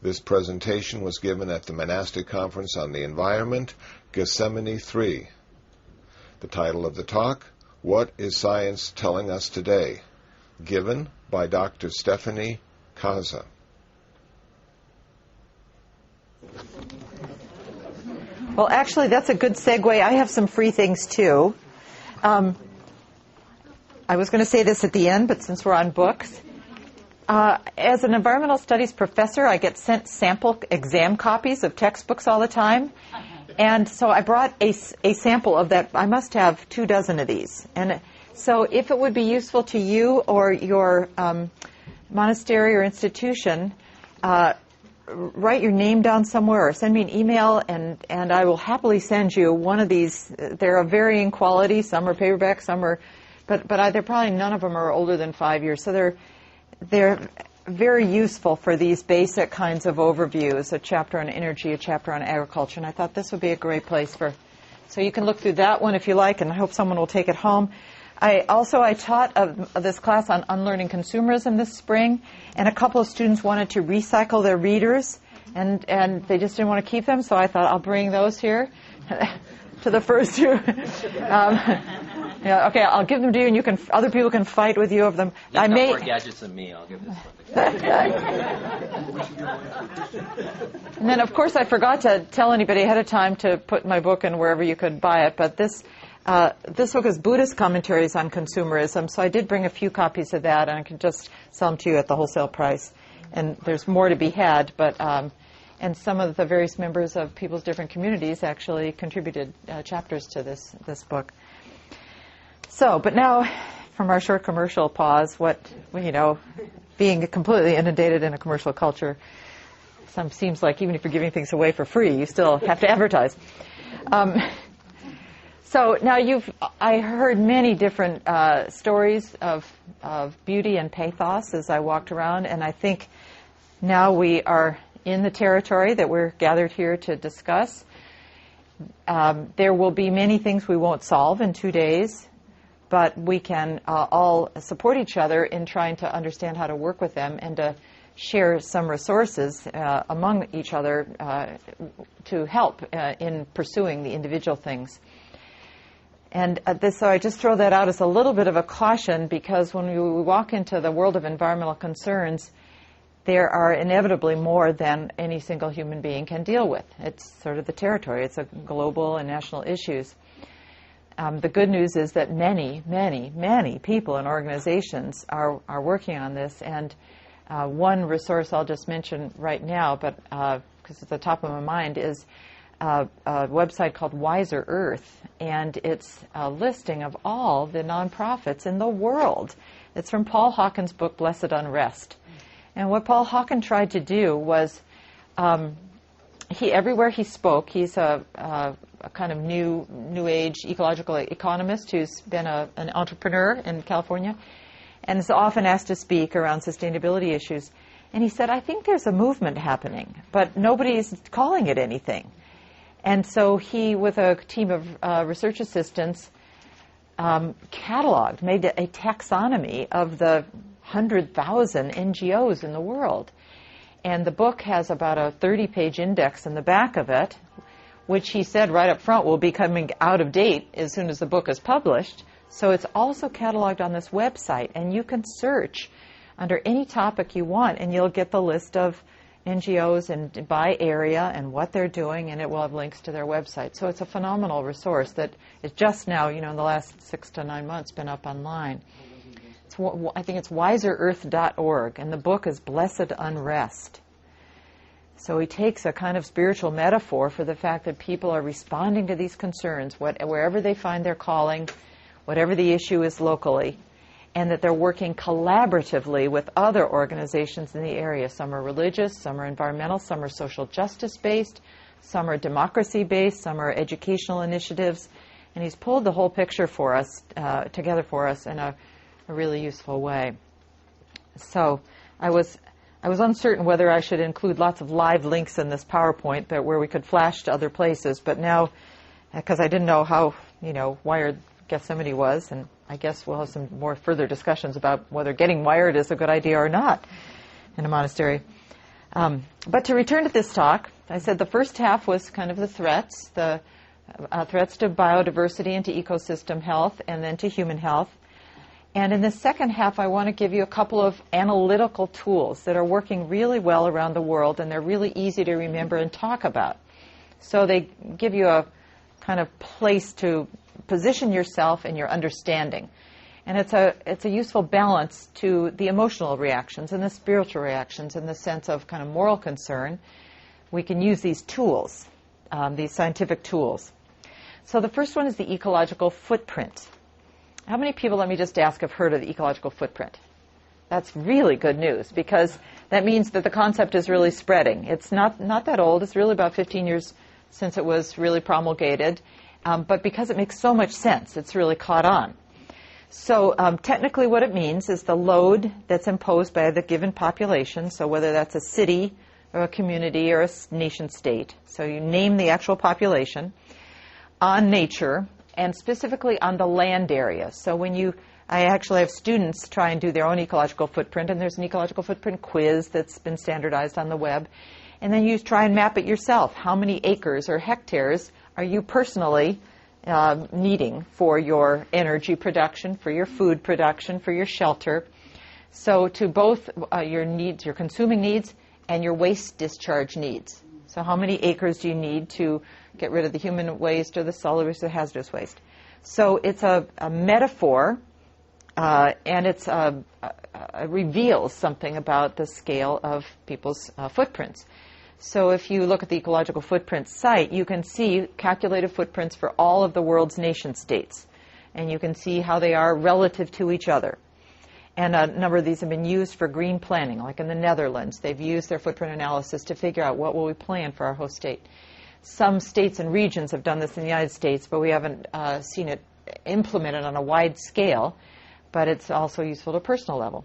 This presentation was given at the Monastic Conference on the Environment, Gethsemani 3. The title of the talk, What is Science Telling Us Today? Given by Dr. Stephanie Kaza. Well, actually, that's a good segue. I have some free things, too. I was going to say this at the end, but since we're on books, as an environmental studies professor, I get sent sample exam copies of textbooks all the time. And so I brought a sample of that. I must have 24 of these. And so if it would be useful to you or your monastery or institution, write your name down somewhere or send me an email, and I will happily send you one of these. They're of varying quality. Some are paperback, some are, but they're probably none of them are older than 5 years. So they're very useful for these basic kinds of overviews, a chapter on energy, a chapter on agriculture, and I thought this would be a great place for, so you can look through that one if you like, and I hope someone will take it home. I taught this class on unlearning consumerism this spring, and a couple of students wanted to recycle their readers, and they just didn't want to keep them, so I thought I'll bring those here to the first two. Yeah, okay, I'll give them to you, and other people can fight with you of them. You've got more gadgets than me. I'll give this one. And then, of course, I forgot to tell anybody ahead of time to put my book in wherever you could buy it. But this book is Buddhist Commentaries on Consumerism, so I did bring a few copies of that, and I can just sell them to you at the wholesale price. And there's more to be had, but and some of the various members of people's different communities actually contributed chapters to this book. So, but now, from our short commercial pause, being completely inundated in a commercial culture, seems like even if you're giving things away for free, you still have to advertise. So now I heard many different stories of beauty and pathos as I walked around, and I think now we are in the territory that we're gathered here to discuss. There will be many things we won't solve in 2 days, but we can all support each other in trying to understand how to work with them and to share some resources among each other to help in pursuing the individual things. And so I just throw that out as a little bit of a caution, because when we walk into the world of environmental concerns, there are inevitably more than any single human being can deal with. It's sort of the territory. It's a global and national issues. The good news is that many, many, many people and organizations are working on this. And one resource I'll just mention right now, but because it's at the top of my mind, is a website called Wiser Earth. And it's a listing of all the nonprofits in the world. It's from Paul Hawken's book, Blessed Unrest. And what Paul Hawken tried to do was, everywhere he spoke, he's a kind of new age ecological economist who's been an entrepreneur in California, and is often asked to speak around sustainability issues. And he said, I think there's a movement happening, but nobody's calling it anything. And so he, with a team of research assistants, made a taxonomy of the 100,000 NGOs in the world. And the book has about a 30-page index in the back of it, which he said right up front will be coming out of date as soon as the book is published. So it's also cataloged on this website, and you can search under any topic you want, and you'll get the list of NGOs and by area and what they're doing, and it will have links to their website. So it's a phenomenal resource that is just now, in the last 6 to 9 months, been up online. I think it's wiserearth.org, and the book is Blessed Unrest. So he takes a kind of spiritual metaphor for the fact that people are responding to these concerns, wherever they find their calling, whatever the issue is locally, and that they're working collaboratively with other organizations in the area. Some are religious, some are environmental, some are social justice-based, some are democracy-based, some are educational initiatives. And he's pulled the whole picture for us, together for us in a really useful way. So I was uncertain whether I should include lots of live links in this PowerPoint but where we could flash to other places. But now, because I didn't know how, wired Gethsemani was, and I guess we'll have some more further discussions about whether getting wired is a good idea or not in a monastery. But to return to this talk, I said the first half was kind of the threats to biodiversity and to ecosystem health, and then to human health. And in the second half, I want to give you a couple of analytical tools that are working really well around the world, and they're really easy to remember and talk about. So they give you a kind of place to position yourself in your understanding. And it's a useful balance to the emotional reactions and the spiritual reactions in the sense of kind of moral concern. We can use these tools, these scientific tools. So the first one is the ecological footprint. How many people, let me just ask, have heard of the ecological footprint? That's really good news, because that means that the concept is really spreading. It's not that old. It's really about 15 years since it was really promulgated. But because it makes so much sense, it's really caught on. So technically what it means is the load that's imposed by the given population, so whether that's a city or a community or a nation state. So you name the actual population on nature, and specifically on the land area. So I actually have students try and do their own ecological footprint, and there's an ecological footprint quiz that's been standardized on the web. And then you try and map it yourself. How many acres or hectares are you personally needing for your energy production, for your food production, for your shelter? So to both your needs, your consuming needs, and your waste discharge needs. So how many acres do you need to get rid of the human waste or the solid waste or the hazardous waste? So it's a metaphor, and it reveals something about the scale of people's footprints. So if you look at the ecological footprint site, you can see calculated footprints for all of the world's nation states. And you can see how they are relative to each other. And a number of these have been used for green planning, like in the Netherlands. They've used their footprint analysis to figure out what will we plan for our host state. Some states and regions have done this in the United States, but we haven't seen it implemented on a wide scale. But it's also useful to a personal level.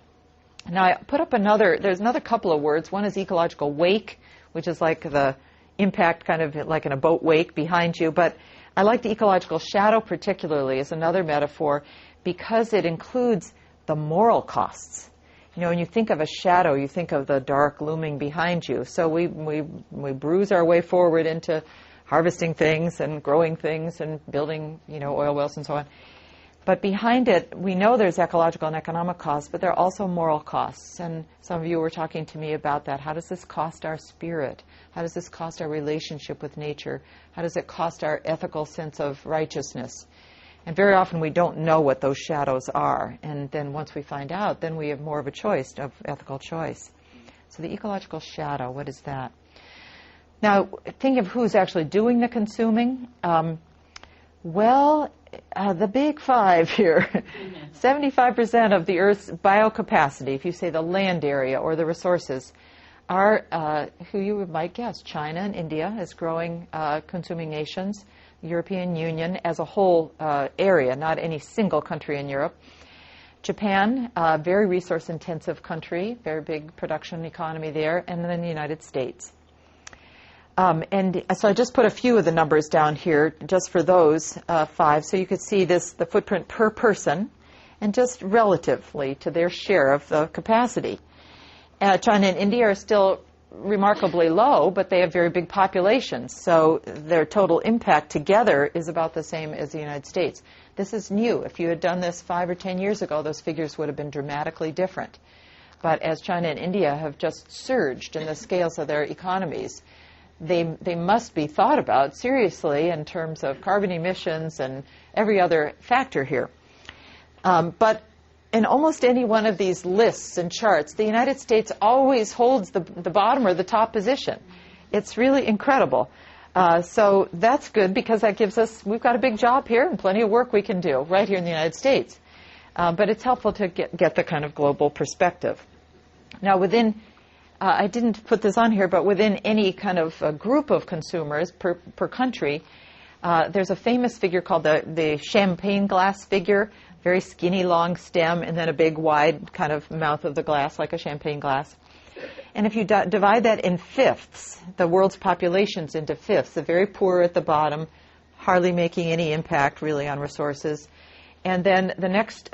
Now, I put up there's another couple of words. One is ecological wake, which is like the impact kind of like in a boat wake behind you. But I like the ecological shadow particularly as another metaphor because it includes the moral costs. You know, when you think of a shadow, you think of the dark looming behind you. So we bruise our way forward into harvesting things and growing things and building, oil wells and so on. But behind it, we know there's ecological and economic costs, but there are also moral costs. And some of you were talking to me about that. How does this cost our spirit? How does this cost our relationship with nature? How does it cost our ethical sense of righteousness? And very often we don't know what those shadows are. And then once we find out, then we have more of a choice, of ethical choice. So the ecological shadow, what is that? Now, think of who's actually doing the consuming. The big five here. 75% of the Earth's biocapacity, if you say the land area or the resources, are who you might guess. China and India as growing consuming nations. European Union as a whole area, not any single country in Europe. Japan, very resource-intensive country, very big production economy there, and then the United States. And so I just put a few of the numbers down here just for those five, so you could see the footprint per person and just relatively to their share of the capacity. China and India are still remarkably low, but they have very big populations, so their total impact together is about the same as the United States. This is new. If you had done this 5 or 10 years ago, those figures would have been dramatically different. But as China and India have just surged in the scales of their economies, they must be thought about seriously in terms of carbon emissions and every other factor here. But in almost any one of these lists and charts, the United States always holds the bottom or the top position. It's really incredible. So that's good because that gives us, we've got a big job here and plenty of work we can do right here in the United States. But it's helpful to get the kind of global perspective. Now within, I didn't put this on here, but within any kind of group of consumers per country, there's a famous figure called the champagne glass figure. Very skinny, long stem, and then a big, wide kind of mouth of the glass, like a champagne glass. And if you divide that in fifths, the world's populations into fifths, the very poor at the bottom, hardly making any impact really on resources. And then the next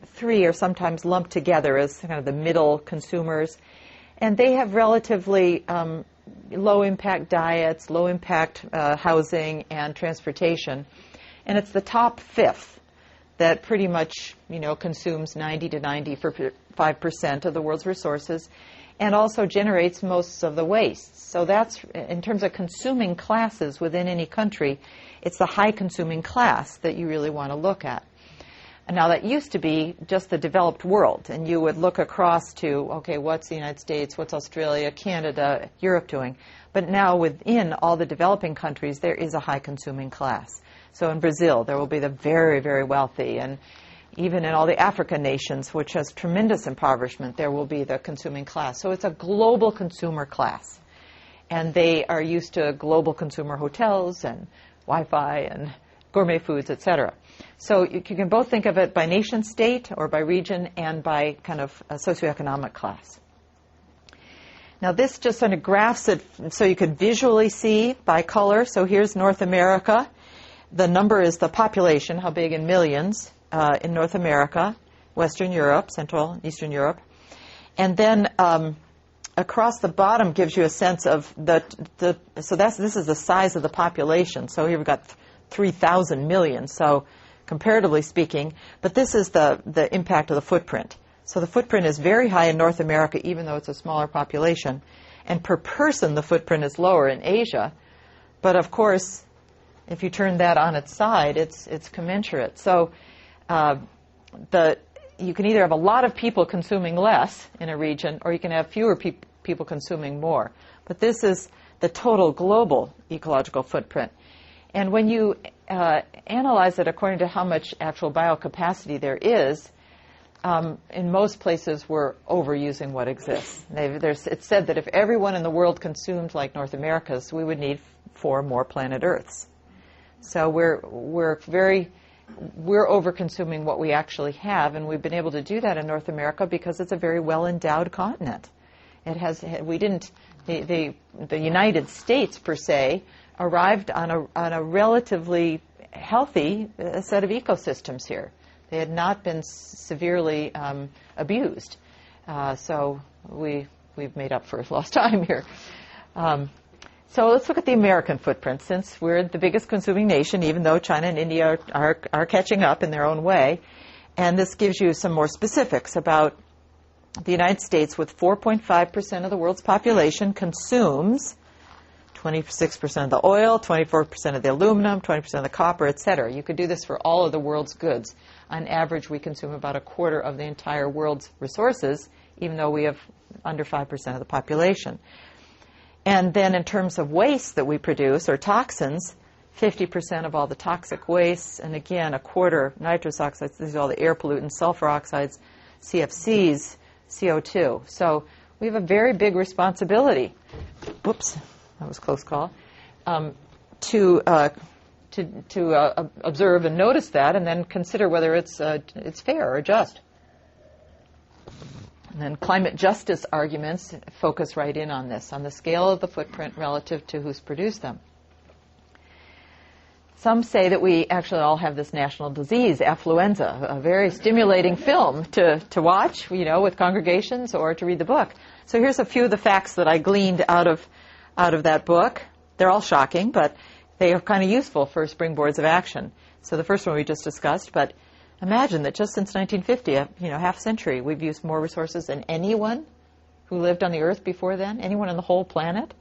three are sometimes lumped together as kind of the middle consumers. And they have relatively low-impact diets, low-impact housing and transportation. And it's the top fifth that pretty much, consumes 90 to 95% of the world's resources and also generates most of the waste. So that's, in terms of consuming classes within any country, it's the high-consuming class that you really want to look at. And now that used to be just the developed world, and you would look across to, okay, what's the United States, what's Australia, Canada, Europe doing? But now within all the developing countries, there is a high-consuming class. So in Brazil, there will be the very, very wealthy, and even in all the African nations, which has tremendous impoverishment, there will be the consuming class. So it's a global consumer class. And they are used to global consumer hotels and Wi-Fi and gourmet foods, etc. So you can both think of it by nation state or by region and by kind of a socioeconomic class. Now this just sort of graphs it so you could visually see by color. So here's North America. The number is the population, how big in millions in North America, Western Europe, Central and Eastern Europe. And then across the bottom gives you a sense of so this is the size of the population. So here we've got 3,000 million, so comparatively speaking, but this is the impact of the footprint. So the footprint is very high in North America, even though it's a smaller population. And per person, the footprint is lower in Asia. But of course, if you turn that on its side, it's commensurate. So you can either have a lot of people consuming less in a region, or you can have fewer people consuming more. But this is the total global ecological footprint. And when you analyze it according to how much actual biocapacity there is, in most places we're overusing what exists. It's said that if everyone in the world consumed like North America's, we would need 4 more planet Earths. So we're over-consuming what we actually have, and we've been able to do that in North America because it's a very well-endowed continent. The United States, per se, arrived on a relatively healthy set of ecosystems here. They had not been severely abused. So we've made up for lost time here. So let's look at the American footprint, since we're the biggest consuming nation, even though China and India are catching up in their own way. And this gives you some more specifics about the United States, with 4.5% of the world's population consumes 26% of the oil, 24% of the aluminum, 20% of the copper, etc. You could do this for all of the world's goods. On average, we consume about a quarter of the entire world's resources, even though we have under 5% of the population. And then in terms of waste that we produce, or toxins, 50% of all the toxic wastes, and again, a quarter nitrous oxides, these are all the air pollutants, sulfur oxides, CFCs, CO2. So we have a very big responsibility. Whoops. That was a close call. To observe and notice that, and then consider whether it's fair or just. And then climate justice arguments focus right in on this, on the scale of the footprint relative to who's produced them. Some say that we actually all have this national disease, affluenza, a very stimulating film to watch, with congregations, or to read the book. So here's a few of the facts that I gleaned out of that book. They're all shocking, but they are kind of useful for springboards of action. So the first one we just discussed, but imagine that just since 1950, half century, we've used more resources than anyone who lived on the earth before then, anyone on the whole planet.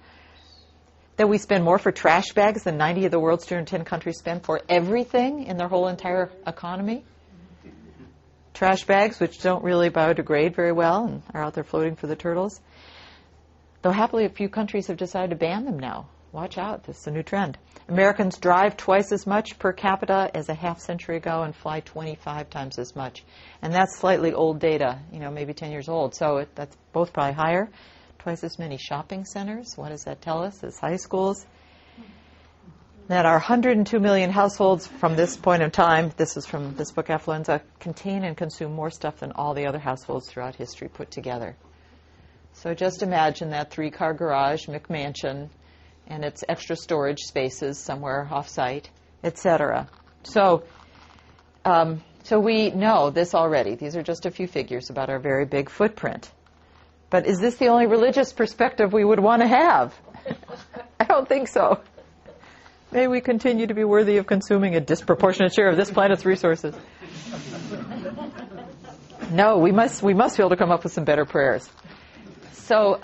That we spend more for trash bags than 90 of the world's 210 countries spend for everything in their whole entire economy. Trash bags, which don't really biodegrade very well and are out there floating for the turtles. Though happily a few countries have decided to ban them now. Watch out, this is a new trend. Americans drive twice as much per capita as a half century ago and fly 25 times as much. And that's slightly old data, maybe 10 years old. So that's both probably higher. Twice as many shopping centers. What does that tell us as high schools? That our 102 million households from this point in time, this is from this book, Affluenza, contain and consume more stuff than all the other households throughout history put together. So just imagine that 3-car garage, McMansion, and its extra storage spaces somewhere off-site, etc. So we know this already. These are just a few figures about our very big footprint. But is this the only religious perspective we would want to have? I don't think so. May we continue to be worthy of consuming a disproportionate share of this planet's resources. No, we must be able to come up with some better prayers. So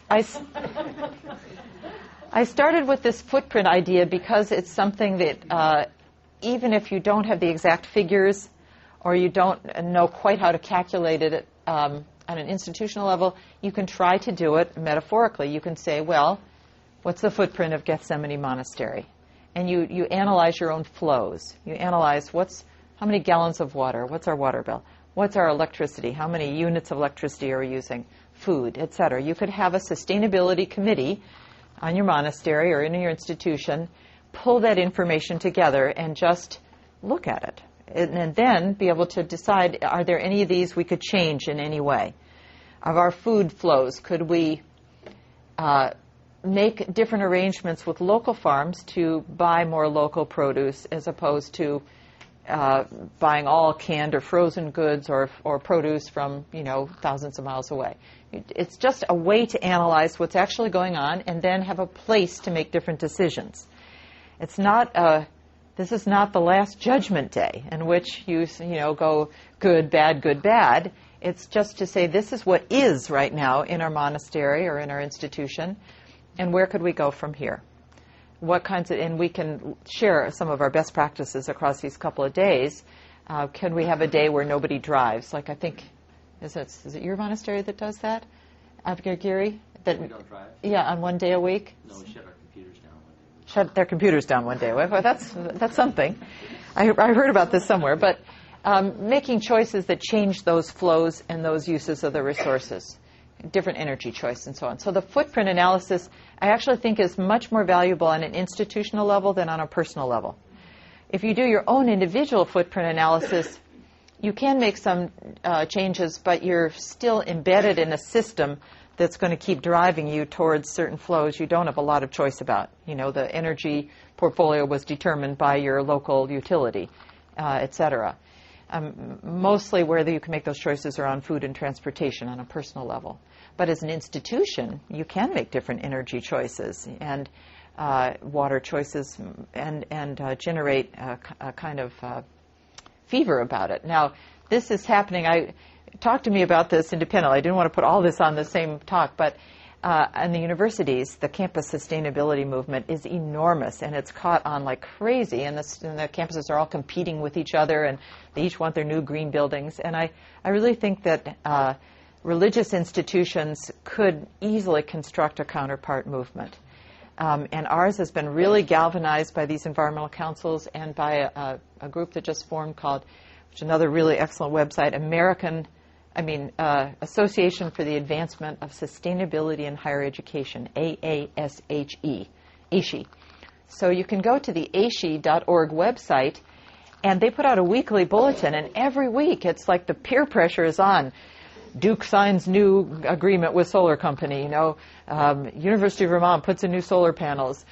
I started with this footprint idea because it's something that even if you don't have the exact figures or you don't know quite how to calculate it on an institutional level, you can try to do it metaphorically. You can say, well, what's the footprint of Gethsemani Monastery? And you analyze your own flows. You analyze how many gallons of water, what's our water bill, what's our electricity, how many units of electricity are we using, food, etc. You could have a sustainability committee on your monastery or in your institution, pull that information together and just look at it. And then be able to decide, are there any of these we could change in any way? Of our food flows, could we make different arrangements with local farms to buy more local produce as opposed to buying all canned or frozen goods or produce from, thousands of miles away? It's just a way to analyze what's actually going on and then have a place to make different decisions. It's not this is not the last judgment day in which you go good, bad. It's just to say this is what is right now in our monastery or in our institution, and where could we go from here? And we can share some of our best practices across these couple of days. Can we have a day where nobody drives? Like I think, is it your monastery that does that? Abhigiri? We don't drive? Yeah, on one day a week? No, we shut our computers down one day. Shut their computers down one day. Well, that's something. I heard about this somewhere. But making choices that change those flows and those uses of the resources, different energy choice and so on. So the footprint analysis, I actually think, is much more valuable on an institutional level than on a personal level. If you do your own individual footprint analysis, you can make some changes, but you're still embedded in a system that's going to keep driving you towards certain flows you don't have a lot of choice about. The energy portfolio was determined by your local utility, et cetera. Mostly where you can make those choices are on food and transportation on a personal level. But as an institution, you can make different energy choices and water choices and generate a kind of fever about it. Now, this is happening. Talk to me about this independently. I didn't want to put all this on the same talk, but in the universities, the campus sustainability movement is enormous, and it's caught on like crazy, and the campuses are all competing with each other, and they each want their new green buildings. And I really think that religious institutions could easily construct a counterpart movement. And ours has been really galvanized by these environmental councils and by a group that just formed which is another really excellent website, Association for the Advancement of Sustainability in Higher Education, AASHE, ASHE. So you can go to the ASHE.org website, and they put out a weekly bulletin, and every week it's like the peer pressure is on. Duke signs new agreement with solar company. University of Vermont puts in new solar panels.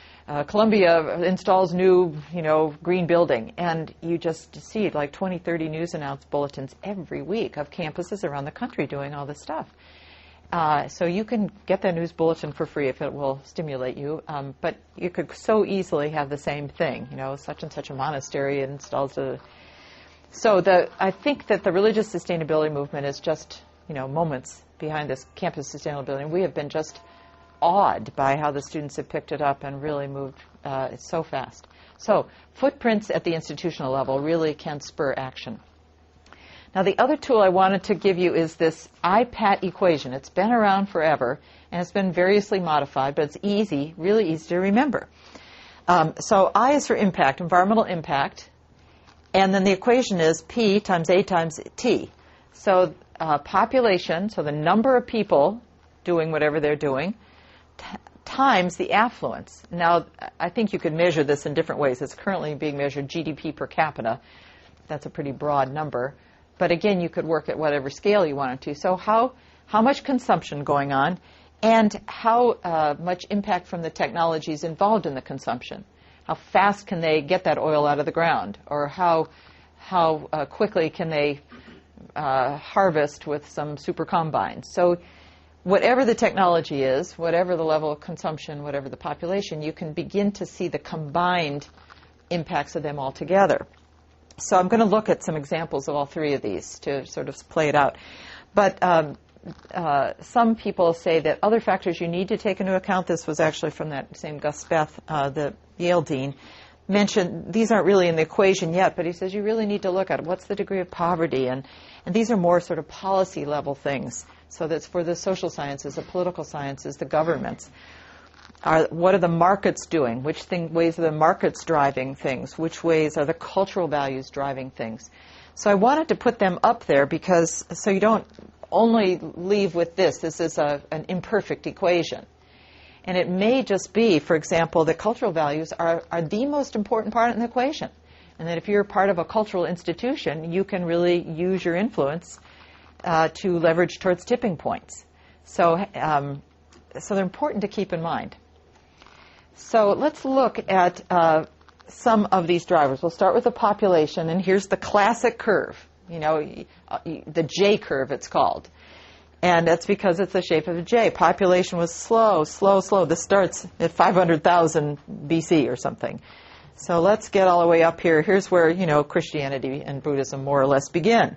Columbia installs new, green building. And you just see like 20, 30 news announce bulletins every week of campuses around the country doing all this stuff. So you can get that news bulletin for free if it will stimulate you. But you could so easily have the same thing. Such and such a monastery installs a... So I think that the religious sustainability movement is just... moments behind this campus sustainability. And we have been just awed by how the students have picked it up and really moved so fast. So footprints at the institutional level really can spur action. Now, the other tool I wanted to give you is this IPAT equation. It's been around forever, and it's been variously modified, but it's easy, really easy to remember. So I is for impact, environmental impact, and then the equation is P times A times T. So population, so the number of people doing whatever they're doing, times the affluence. Now, I think you could measure this in different ways. It's currently being measured GDP per capita. That's a pretty broad number. But again, you could work at whatever scale you wanted to. So how much consumption going on, and how much impact from the technologies involved in the consumption? How fast can they get that oil out of the ground? Or how quickly can they harvest with some super combines? So whatever the technology is, whatever the level of consumption, whatever the population, you can begin to see the combined impacts of them all together. So I'm going to look at some examples of all three of these to sort of play it out. But some people say that other factors you need to take into account, this was actually from that same Gus Speth, the Yale dean, mentioned these aren't really in the equation yet, but he says you really need to look at what's the degree of poverty, and these are more sort of policy level things. So that's for the social sciences, the political sciences, the governments. What are the markets doing? Which ways are the markets driving things? Which ways are the cultural values driving things? So I wanted to put them up there because so you don't only leave with this. This is an imperfect equation. And it may just be, for example, that cultural values are the most important part in the equation. And that if you're part of a cultural institution, you can really use your influence to leverage towards tipping points. So they're important to keep in mind. So let's look at some of these drivers. We'll start with the population, and here's the classic curve, the J curve it's called. And that's because it's the shape of a J. Population was slow. This starts at 500,000 BC or something. So let's get all the way up here. Here's where, Christianity and Buddhism more or less begin.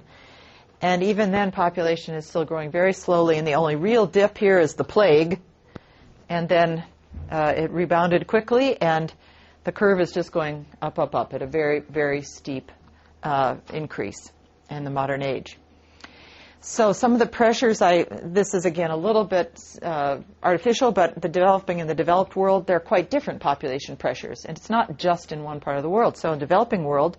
And even then, population is still growing very slowly, and the only real dip here is the plague. And then it rebounded quickly, and the curve is just going up at a very, very steep increase in the modern age. So some of the pressures, this is again a little bit artificial, but the developing and the developed world, they're quite different population pressures. And it's not just in one part of the world. So in the developing world,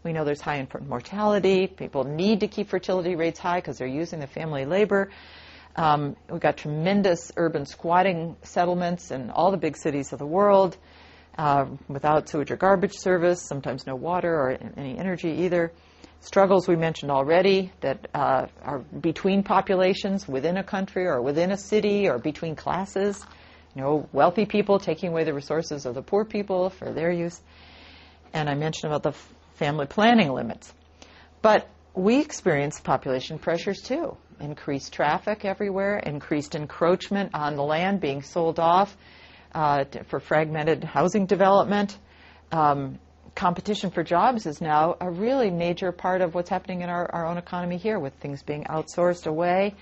we know there's high infant mortality. People need to keep fertility rates high because they're using the family labor. We've got tremendous urban squatting settlements in all the big cities of the world without sewage or garbage service, sometimes no water or any energy either. Struggles we mentioned already that are between populations within a country or within a city or between classes. Wealthy people taking away the resources of the poor people for their use. And I mentioned about the family planning limits. But we experience population pressures too. Increased traffic everywhere, increased encroachment on the land being sold off for fragmented housing development. Competition for jobs is now a really major part of what's happening in our own economy here, with things being outsourced away.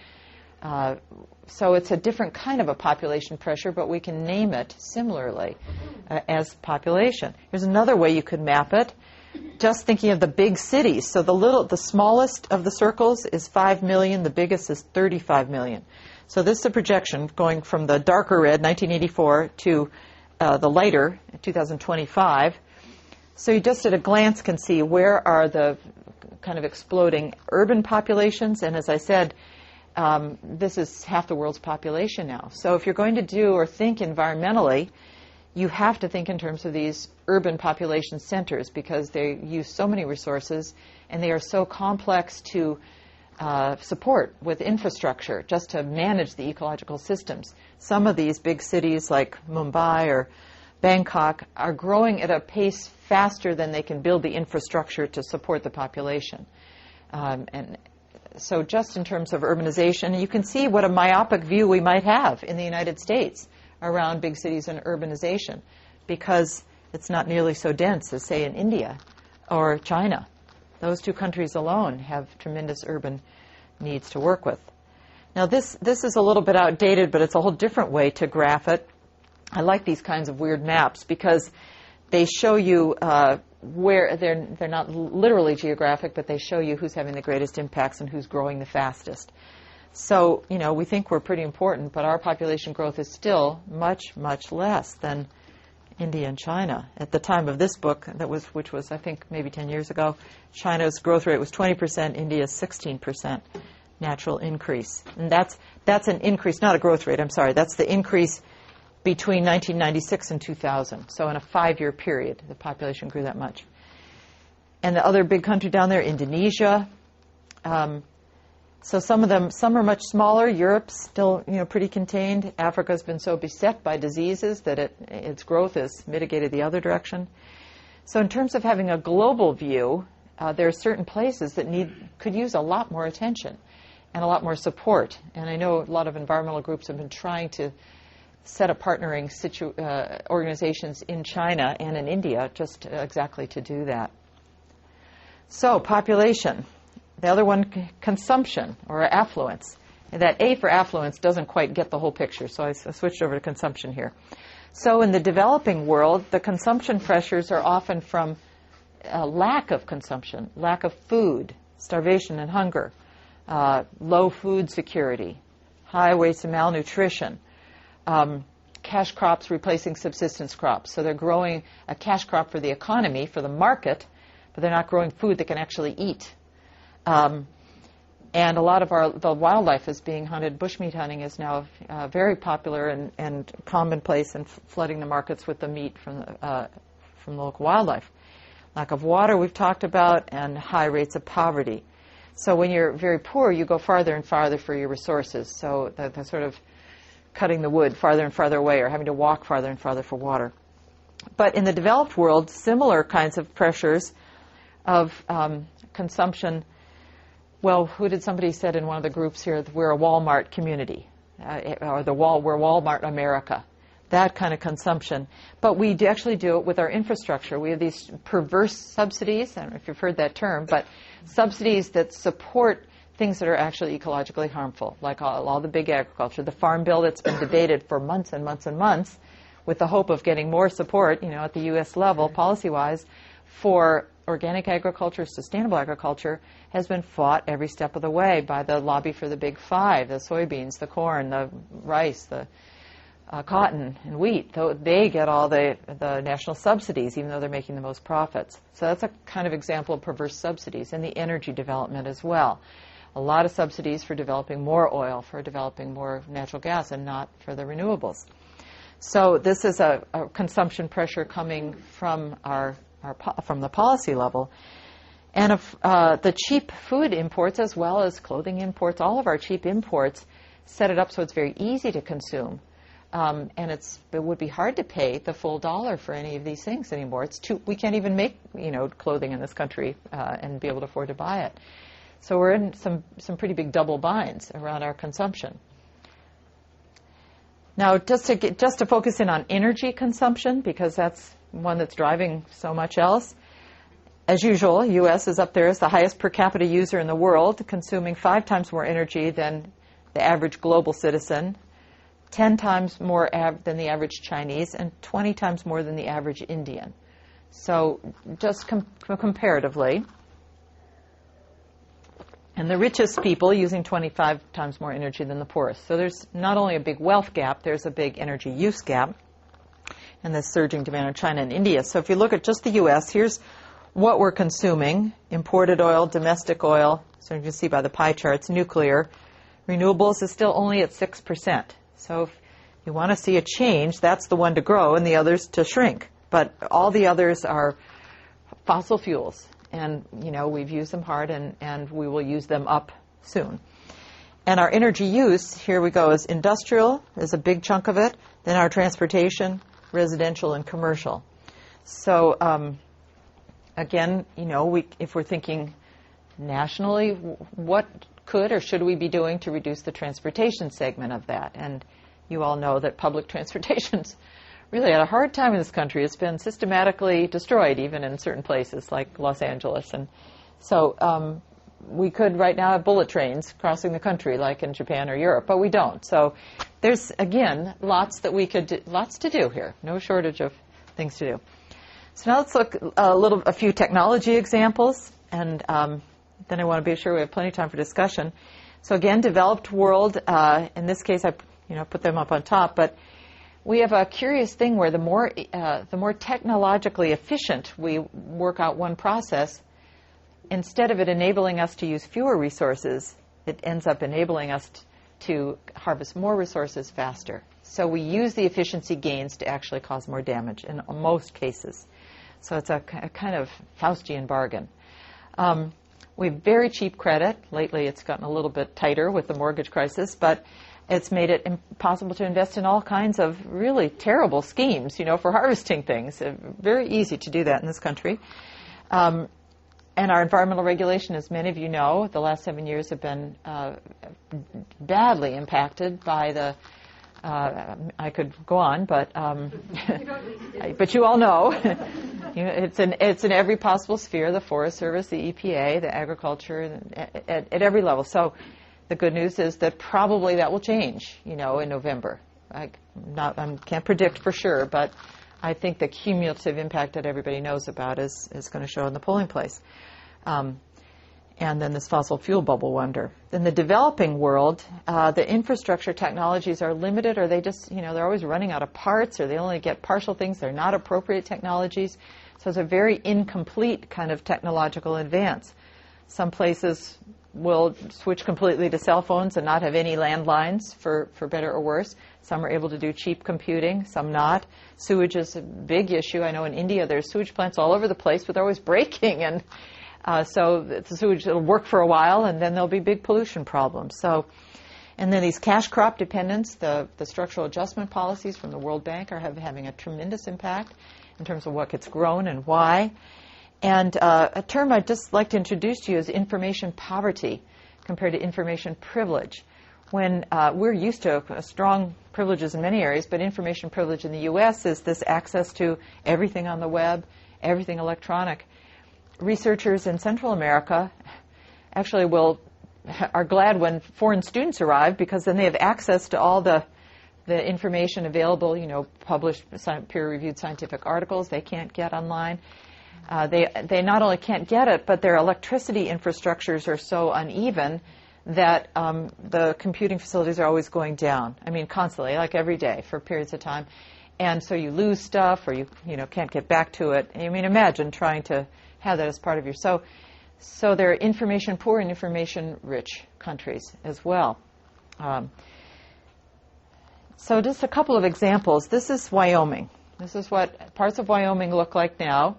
So it's a different kind of a population pressure, but we can name it similarly as population. Here's another way you could map it. Just thinking of the big cities. So the smallest of the circles is 5 million, the biggest is 35 million. So this is a projection going from the darker red, 1984, to the lighter, 2025. So you just at a glance can see where are the kind of exploding urban populations. And as I said, this is half the world's population now. So if you're going to do or think environmentally, you have to think in terms of these urban population centers because they use so many resources and they are so complex to support with infrastructure just to manage the ecological systems. Some of these big cities like Mumbai or Bangkok are growing at a pace faster than they can build the infrastructure to support the population. And so just in terms of urbanization, you can see what a myopic view we might have in the United States around big cities and urbanization because it's not nearly so dense as, say, in India or China. Those two countries alone have tremendous urban needs to work with. Now, this is a little bit outdated, but it's a whole different way to graph it. I like these kinds of weird maps because they show you where they're not literally geographic, but they show you who's having the greatest impacts and who's growing the fastest. So, we think we're pretty important, but our population growth is still much, much less than India and China. At the time of this book, which was I think maybe 10 years ago, China's growth rate was 20%, India's 16% natural increase. And that's an increase, not a growth rate, I'm sorry. That's the increase between 1996 and 2000. So in a 5-year period, the population grew that much. And the other big country down there, Indonesia. So some are much smaller. Europe's still, pretty contained. Africa's been so beset by diseases that its growth has mitigated the other direction. So in terms of having a global view, there are certain places that could use a lot more attention. and a lot more support. And I know a lot of environmental groups have been trying to set up partnering organizations in China and in India just exactly to do that. So, population. The other one, consumption or affluence. And that A for affluence doesn't quite get the whole picture, so I switched over to consumption here. So in the developing world, the consumption pressures are often from lack of consumption, lack of food, starvation and hunger, low food security, high rates of malnutrition, cash crops replacing subsistence crops. So they're growing a cash crop for the economy, for the market, but they're not growing food they can actually eat. And a lot of the wildlife is being hunted. Bushmeat hunting is now very popular and commonplace, and flooding the markets with the meat from the local wildlife. Lack of water we've talked about, and high rates of poverty. So when you're very poor, you go farther and farther for your resources. So the sort of cutting the wood farther and farther away, or having to walk farther and farther for water. But in the developed world, similar kinds of pressures of consumption. Well, who did somebody said in one of the groups here, we're a Walmart community, or we're Walmart America, that kind of consumption. But we actually do it with our infrastructure. We have these perverse subsidies, I don't know if you've heard that term, but subsidies that support things that are actually ecologically harmful, like all the big agriculture. The farm bill that's been debated for months and months and months, with the hope of getting more support, at the U.S. level, policy-wise, for organic agriculture, sustainable agriculture, has been fought every step of the way by the lobby for the big five, the soybeans, the corn, the rice, the cotton and wheat. They get all the national subsidies, even though they're making the most profits. So that's a kind of example of perverse subsidies, and the energy development as well. A lot of subsidies for developing more oil, for developing more natural gas, and not for the renewables. So this is a consumption pressure coming from from the policy level. And the cheap food imports, as well as clothing imports, all of our cheap imports set it up so it's very easy to consume. And it would be hard to pay the full dollar for any of these things anymore. We can't even make clothing in this country and be able to afford to buy it. So we're in some pretty big double binds around our consumption. Now, just to focus in on energy consumption, because that's one that's driving so much else. As usual, U.S. is up there as the highest per capita user in the world, consuming 5 times more energy than the average global citizen, 10 times more than the average Chinese, and 20 times more than the average Indian. So just comparatively. And the richest people using 25 times more energy than the poorest. So there's not only a big wealth gap, there's a big energy use gap, and this surging demand in China and India. So if you look at just the U.S., here's what we're consuming: imported oil, domestic oil, so you can see by the pie charts, nuclear. Renewables is still only at 6%. So if you want to see a change, that's the one to grow and the others to shrink. But all the others are fossil fuels. And, we've used them hard, and we will use them up soon. And our energy use, here we go, is industrial, is a big chunk of it, then our transportation, residential, and commercial. So, again, if we're thinking nationally, what could or should we be doing to reduce the transportation segment of that? And you all know that public transportation's really had a hard time in this country. It's been systematically destroyed, even in certain places like Los Angeles. And so we could right now have bullet trains crossing the country like in Japan or Europe, but we don't. So there's, again, lots to do here. No shortage of things to do. So now let's look a few technology examples, and then I want to be sure we have plenty of time for discussion. So again, developed world, in this case I put them up on top, but we have a curious thing where the more technologically efficient we work out one process, instead of it enabling us to use fewer resources, it ends up enabling us to harvest more resources faster. So we use the efficiency gains to actually cause more damage in most cases. So it's a kind of Faustian bargain. We have very cheap credit. Lately it's gotten a little bit tighter with the mortgage crisis, but it's made it impossible to invest in all kinds of really terrible schemes, for harvesting things. Very easy to do that in this country. And And our environmental regulation, as many of you know, the last 7 years have been badly impacted by the, I could go on, but but you all know, it's in every possible sphere, the Forest Service, the EPA, the agriculture, at every level. So the good news is that probably that will change, in November. I can't predict for sure, but I think the cumulative impact that everybody knows about is going to show in the polling place. And then this fossil fuel bubble wonder. In the developing world, the infrastructure technologies are limited, or they just, they're always running out of parts, or they only get partial things. They're not appropriate technologies. So it's a very incomplete kind of technological advance. Some places will switch completely to cell phones and not have any landlines, for better or worse. Some are able to do cheap computing, some not. Sewage is a big issue. I know in India there's sewage plants all over the place, but they're always breaking, and so the sewage will work for a while, and then there'll be big pollution problems. So, and then these cash crop dependence, the structural adjustment policies from the World Bank are having a tremendous impact in terms of what gets grown and why. And a term I'd just like to introduce to you is information poverty compared to information privilege. When we're used to strong privileges in many areas, but information privilege in the U.S. is this access to everything on the web, everything electronic. Researchers in Central America actually are glad when foreign students arrive, because then they have access to all the information available, published peer-reviewed scientific articles they can't get online. They not only can't get it, but their electricity infrastructures are so uneven that the computing facilities are always going down. I mean, constantly, like every day for periods of time. And so you lose stuff, or you can't get back to it. I mean, imagine trying to have that as part of your... So there are information poor and information rich countries as well. So just a couple of examples. This is Wyoming. This is what parts of Wyoming look like now,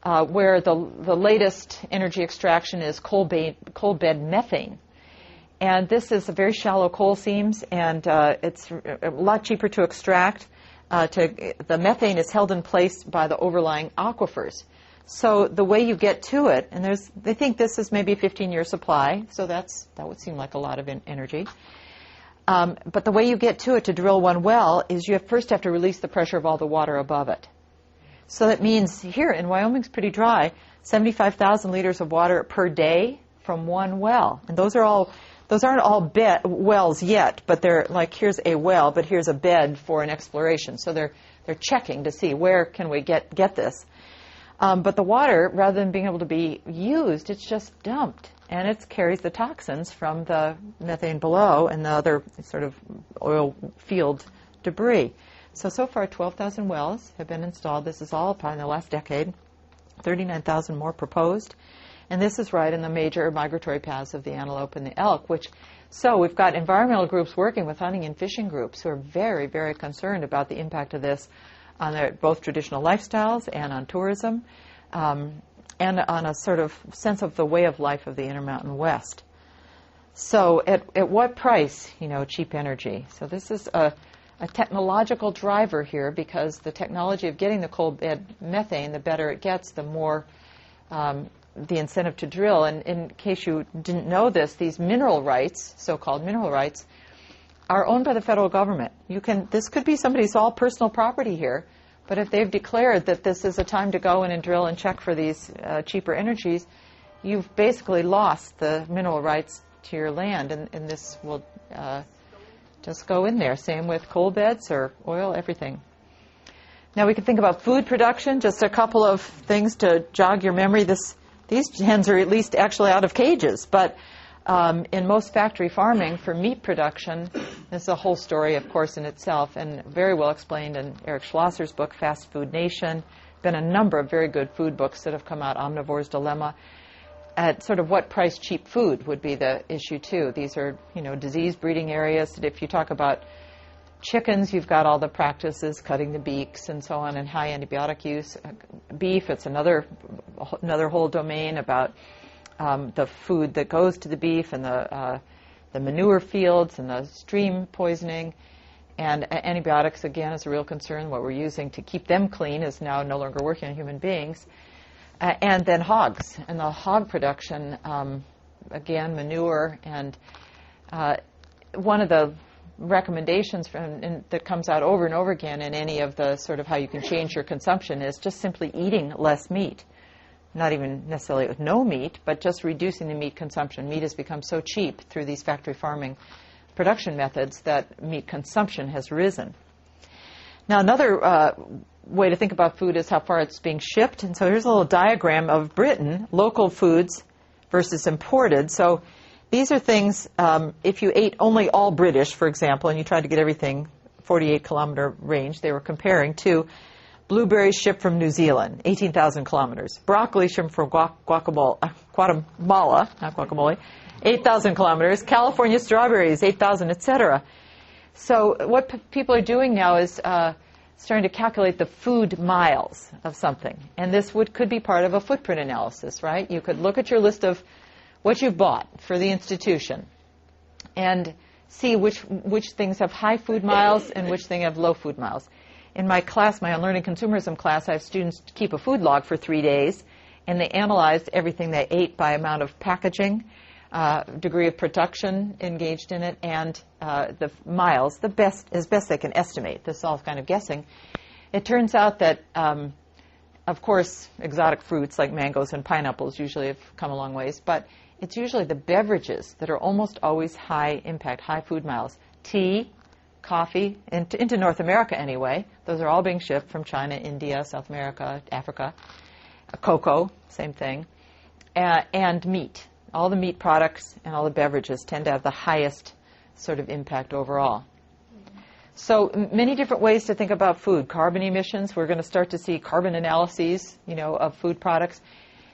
where the latest energy extraction is coal bed methane. And this is a very shallow coal seams, and it's a lot cheaper to extract. The methane is held in place by the overlying aquifers. So the way you get to it, and they think this is maybe a 15-year supply, so that would seem like a lot of energy. But the way you get to it to drill one well is you first have to release the pressure of all the water above it. So that means here in Wyoming's pretty dry, 75,000 liters of water per day from one well. And those aren't all wells yet, but they're like, here's a well, but here's a bed for an exploration. So they're checking to see where can we get this. But the water, rather than being able to be used, it's just dumped. And it carries the toxins from the methane below and the other sort of oil field debris. So far, 12,000 wells have been installed. This is all probably in the last decade. 39,000 more proposed. And this is right in the major migratory paths of the antelope and the elk, so we've got environmental groups working with hunting and fishing groups who are very, very concerned about the impact of this on their both traditional lifestyles and on tourism, and on a sort of sense of the way of life of the Intermountain West. So at what price, cheap energy? So this is a technological driver here, because the technology of getting the coal bed methane, the better it gets, the more the incentive to drill. And in case you didn't know this, these mineral rights, so-called mineral rights, are owned by the federal government. This could be somebody's all personal property here, but if they've declared that this is a time to go in and drill and check for these cheaper energies, you've basically lost the mineral rights to your land, and this will just go in there. Same with coal beds or oil, everything. Now we can think about food production. Just a couple of things to jog your memory. These hens are at least actually out of cages, but in most factory farming for meat production, this is a whole story, of course, in itself, and very well explained in Eric Schlosser's book, Fast Food Nation. Been a number of very good food books that have come out, Omnivore's Dilemma. At sort of what price cheap food would be the issue, too. These are, disease breeding areas. If you talk about chickens, you've got all the practices, cutting the beaks and so on, and high antibiotic use. Beef, it's another whole domain about the food that goes to the beef, and the manure fields and the stream poisoning. And antibiotics, again, is a real concern. What we're using to keep them clean is now no longer working on human beings. And then hogs, and the hog production, again, manure, and one of the recommendations that comes out over and over again in any of the sort of how you can change your consumption is just simply eating less meat. Not even necessarily with no meat, but just reducing the meat consumption. Meat has become so cheap through these factory farming production methods that meat consumption has risen. Now, another way to think about food is how far it's being shipped. And so here's a little diagram of Britain, local foods versus imported. So these are things, if you ate only all British, for example, and you tried to get everything 48-kilometer range, they were comparing to blueberries shipped from New Zealand, 18,000 kilometers. Broccoli shipped from Guatemala, not guacamole, 8,000 kilometers. California strawberries, 8,000, etc. So what people are doing now is starting to calculate the food miles of something. And this could be part of a footprint analysis, right? You could look at your list of what you've bought for the institution and see which things have high food miles and which things have low food miles. In my class, my Unlearning Consumerism class, I have students keep a food log for 3 days, and they analyzed everything they ate by amount of packaging, degree of production engaged in it, and the miles, as best they can estimate. This is all kind of guessing. It turns out that, of course, exotic fruits like mangoes and pineapples usually have come a long ways, but it's usually the beverages that are almost always high impact, high food miles. Tea, coffee, into North America anyway. Those are all being shipped from China, India, South America, Africa. Cocoa, same thing. And meat. All the meat products and all the beverages tend to have the highest sort of impact overall. So many different ways to think about food. Carbon emissions, we're going to start to see carbon analyses, of food products.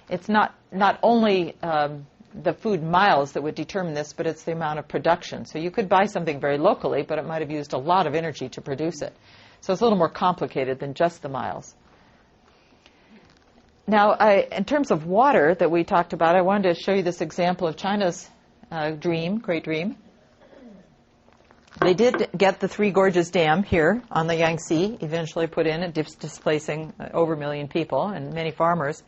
It's not only the food miles that would determine this, but it's the amount of production. So you could buy something very locally, but it might have used a lot of energy to produce it. So it's a little more complicated than just the miles. Now, in terms of water that we talked about, I wanted to show you this example of China's great dream. They did get the Three Gorges Dam here on the Yangtze, eventually put in, displacing over 1 million people and many farmers.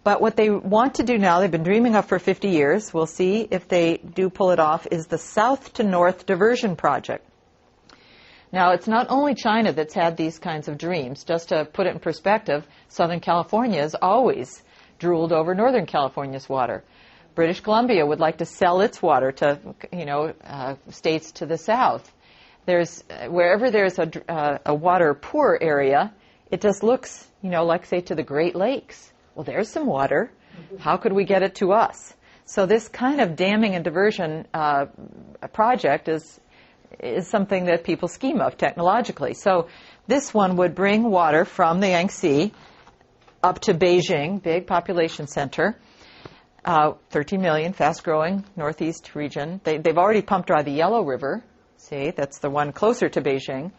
But what they want to do now, they've been dreaming of for 50 years, we'll see if they do pull it off, is the South to North Diversion Project. Now, it's not only China that's had these kinds of dreams. Just to put it in perspective, Southern California has always drooled over Northern California's water. British Columbia would like to sell its water to, states to the south. Wherever there's a water poor area, it just looks, like, say, to the Great Lakes. Well, there's some water. How could we get it to us? So this kind of damming and diversion project is something that people scheme of technologically. So this one would bring water from the Yangtze up to Beijing, big population center, 13 million, fast-growing northeast region. They've already pumped dry the Yellow River. See, that's the one closer to Beijing.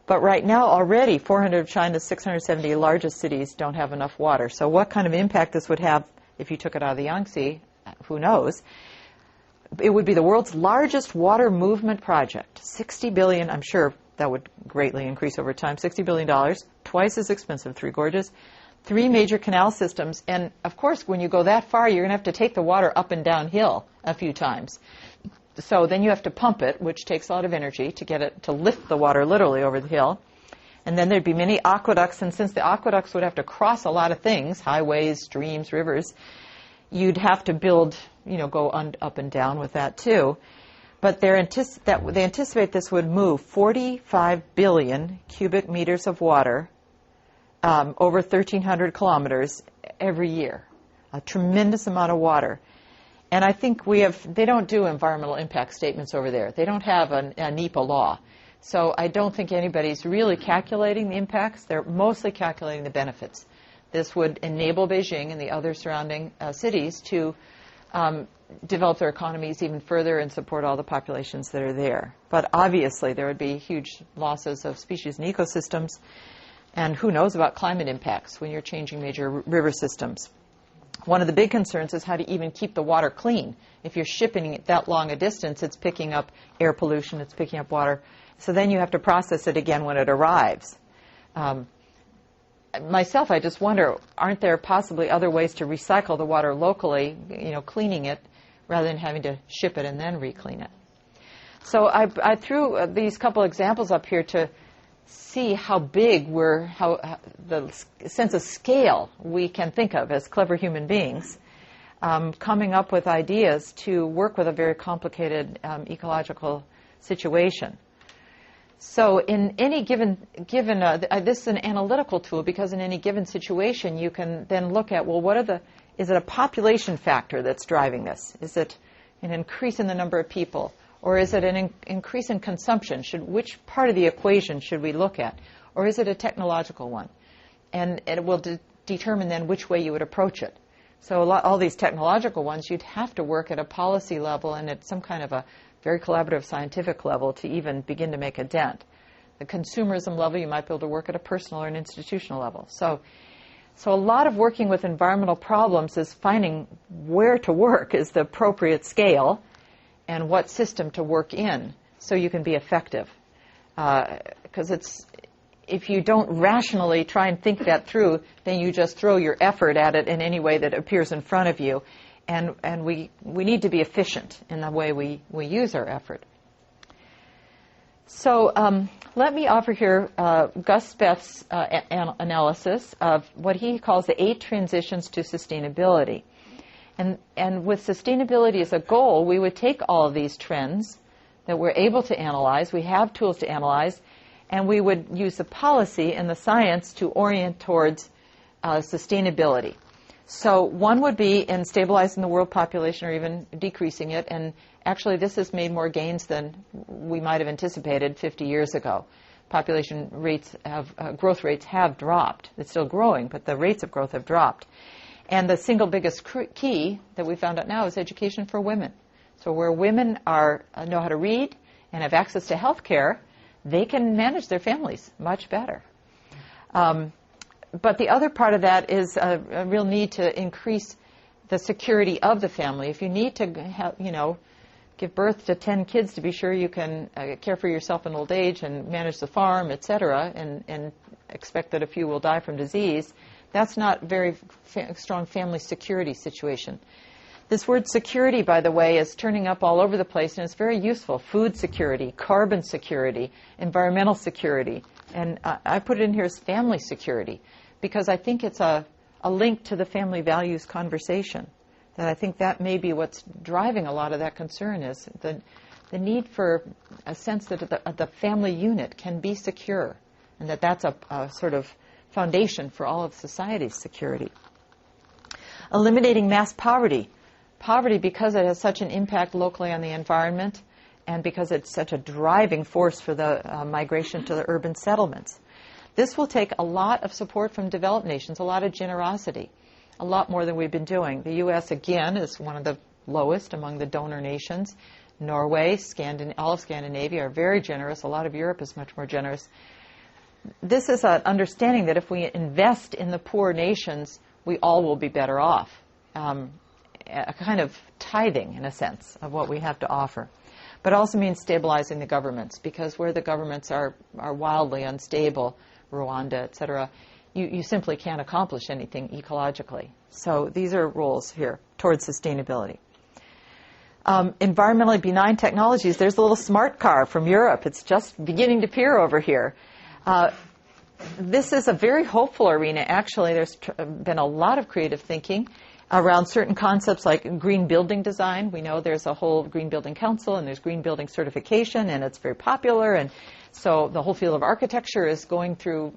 But right now, already, 400 of China's 670 largest cities don't have enough water. So what kind of impact this would have if you took it out of the Yangtze, who knows? It would be the world's largest water movement project. $60 billion, I'm sure that would greatly increase over time, $60 billion, twice as expensive, Three Gorges, 3 major canal systems. And, of course, when you go that far, you're going to have to take the water up and downhill a few times. So then you have to pump it, which takes a lot of energy to get it to lift the water literally over the hill. And then there'd be many aqueducts, and since the aqueducts would have to cross a lot of things, highways, streams, rivers, you'd have to build, go up and down with that too. But they anticipate this would move 45 billion cubic meters of water over 1,300 kilometers every year. A tremendous amount of water. And I think they don't do environmental impact statements over there. They don't have a NEPA law. So I don't think anybody's really calculating the impacts. They're mostly calculating the benefits. This would enable Beijing and the other surrounding cities to develop their economies even further and support all the populations that are there. But obviously there would be huge losses of species and ecosystems. And who knows about climate impacts when you're changing major river systems. One of the big concerns is how to even keep the water clean. If you're shipping it that long a distance, it's picking up air pollution, it's picking up water. So then you have to process it again when it arrives. myself, I just wonder, aren't there possibly other ways to recycle the water locally, cleaning it, rather than having to ship it and then reclean it? So I threw these couple examples up here to see how big how the sense of scale we can think of as clever human beings, coming up with ideas to work with a very complicated ecological situation. So in any given this is an analytical tool, because in any given situation you can then look at, well, is it a population factor that's driving this? Is it an increase in the number of people? Or is it an increase in consumption? Which part of the equation should we look at? Or is it a technological one? And it will determine then which way you would approach it. So all these technological ones, you'd have to work at a policy level and at some kind of a very collaborative scientific level to even begin to make a dent. The consumerism level, you might be able to work at a personal or an institutional level. So a lot of working with environmental problems is finding where to work is the appropriate scale and what system to work in so you can be effective. Because if you don't rationally try and think that through, then you just throw your effort at it in any way that appears in front of you. And we need to be efficient in the way we use our effort. So let me offer here Gus Speth's analysis of what he calls the 8 transitions to sustainability. And with sustainability as a goal, we would take all of these trends that we're able to analyze, we have tools to analyze, and we would use the policy and the science to orient towards sustainability. So one would be in stabilizing the world population or even decreasing it, and actually this has made more gains than we might have anticipated 50 years ago. Population rates growth rates have dropped. It's still growing, but the rates of growth have dropped. And the single biggest key that we found out now is education for women. So where women know how to read and have access to health care, they can manage their families much better. But the other part of that is a real need to increase the security of the family. If you need to give birth to 10 kids to be sure you can care for yourself in old age and manage the farm, etc., and expect that a few will die from disease, that's not very strong family security situation. This word security, by the way, is turning up all over the place, and it's very useful. Food security, carbon security, environmental security. And I put it in here as family security, because I think it's a link to the family values conversation. That I think that may be what's driving a lot of that concern is the need for a sense that the family unit can be secure, and that's a sort of foundation for all of society's security. Eliminating mass poverty. Poverty, because it has such an impact locally on the environment and because it's such a driving force for the migration to the urban settlements. This will take a lot of support from developed nations, a lot of generosity, a lot more than we've been doing. The U.S., again, is one of the lowest among the donor nations. Norway, all of Scandinavia are very generous. A lot of Europe is much more generous. This is an understanding that if we invest in the poor nations, we all will be better off. A kind of tithing, in a sense, of what we have to offer. But it also means stabilizing the governments, because where the governments are wildly unstable, Rwanda, etc., you simply can't accomplish anything ecologically. So these are rules here towards sustainability. Environmentally benign technologies. There's a little smart car from Europe. It's just beginning to appear over here. This is a very hopeful arena, actually. There's been a lot of creative thinking around certain concepts like green building design. We know there's a whole Green Building Council and there's green building certification, and it's very popular, and so the whole field of architecture is going through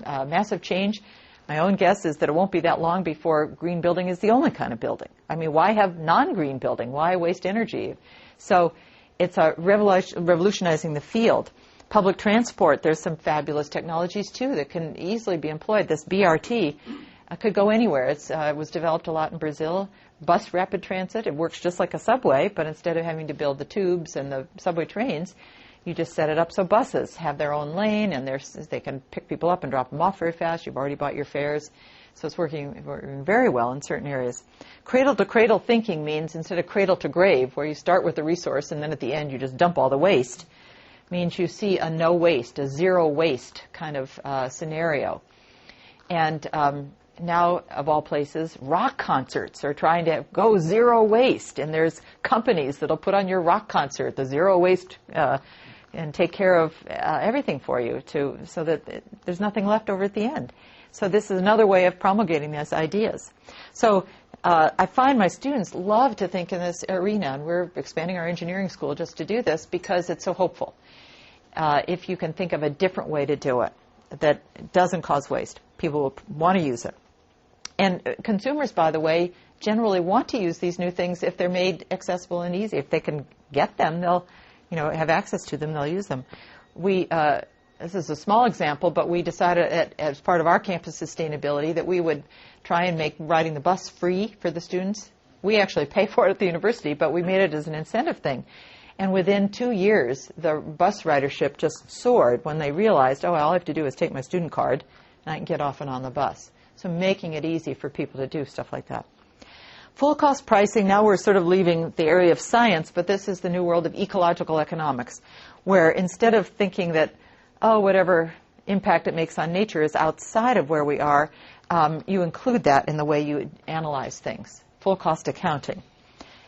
massive change. My own guess is that it won't be that long before green building is the only kind of building. I mean, why have non-green building? Why waste energy? So it's revolutionizing the field. Public transport, there's some fabulous technologies too that can easily be employed. This BRT could go anywhere. It was developed a lot in Brazil. Bus rapid transit, it works just like a subway, but instead of having to build the tubes and the subway trains, you just set it up so buses have their own lane, and they can pick people up and drop them off very fast. You've already bought your fares. So it's working very well in certain areas. Cradle-to-cradle thinking means instead of cradle to grave, where you start with the resource and then at the end you just dump all the waste, means you see a no waste, a zero waste kind of scenario. And now, of all places, rock concerts are trying to go zero waste. And there's companies that'll put on your rock concert, the zero waste, and take care of everything for you so that there's nothing left over at the end. So this is another way of promulgating these ideas. So I find my students love to think in this arena, and we're expanding our engineering school just to do this because it's so hopeful. If you can think of a different way to do it that doesn't cause waste, people will want to use it. And consumers, by the way, generally want to use these new things if they're made accessible and easy. If they can get them, they'll have access to them, they'll use them. This is a small example, but we decided as part of our campus sustainability that we would try and make riding the bus free for the students. We actually pay for it at the university, but we made it as an incentive thing. And within 2 years, the bus ridership just soared when they realized, all I have to do is take my student card and I can get off and on the bus. So making it easy for people to do stuff like that. Full cost pricing, now we're sort of leaving the area of science, but this is the new world of ecological economics, where instead of thinking that, whatever impact it makes on nature is outside of where we are, you include that in the way you analyze things. Full cost accounting.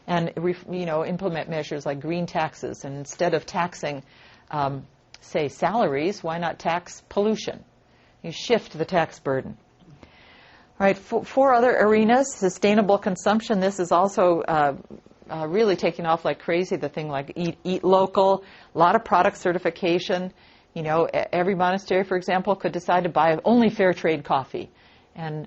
And implement measures like green taxes. And instead of taxing, say, salaries, why not tax pollution? You shift the tax burden. All right, four other arenas. Sustainable consumption. This is also really taking off like crazy. The thing like eat local, a lot of product certification. Every monastery, for example, could decide to buy only fair trade coffee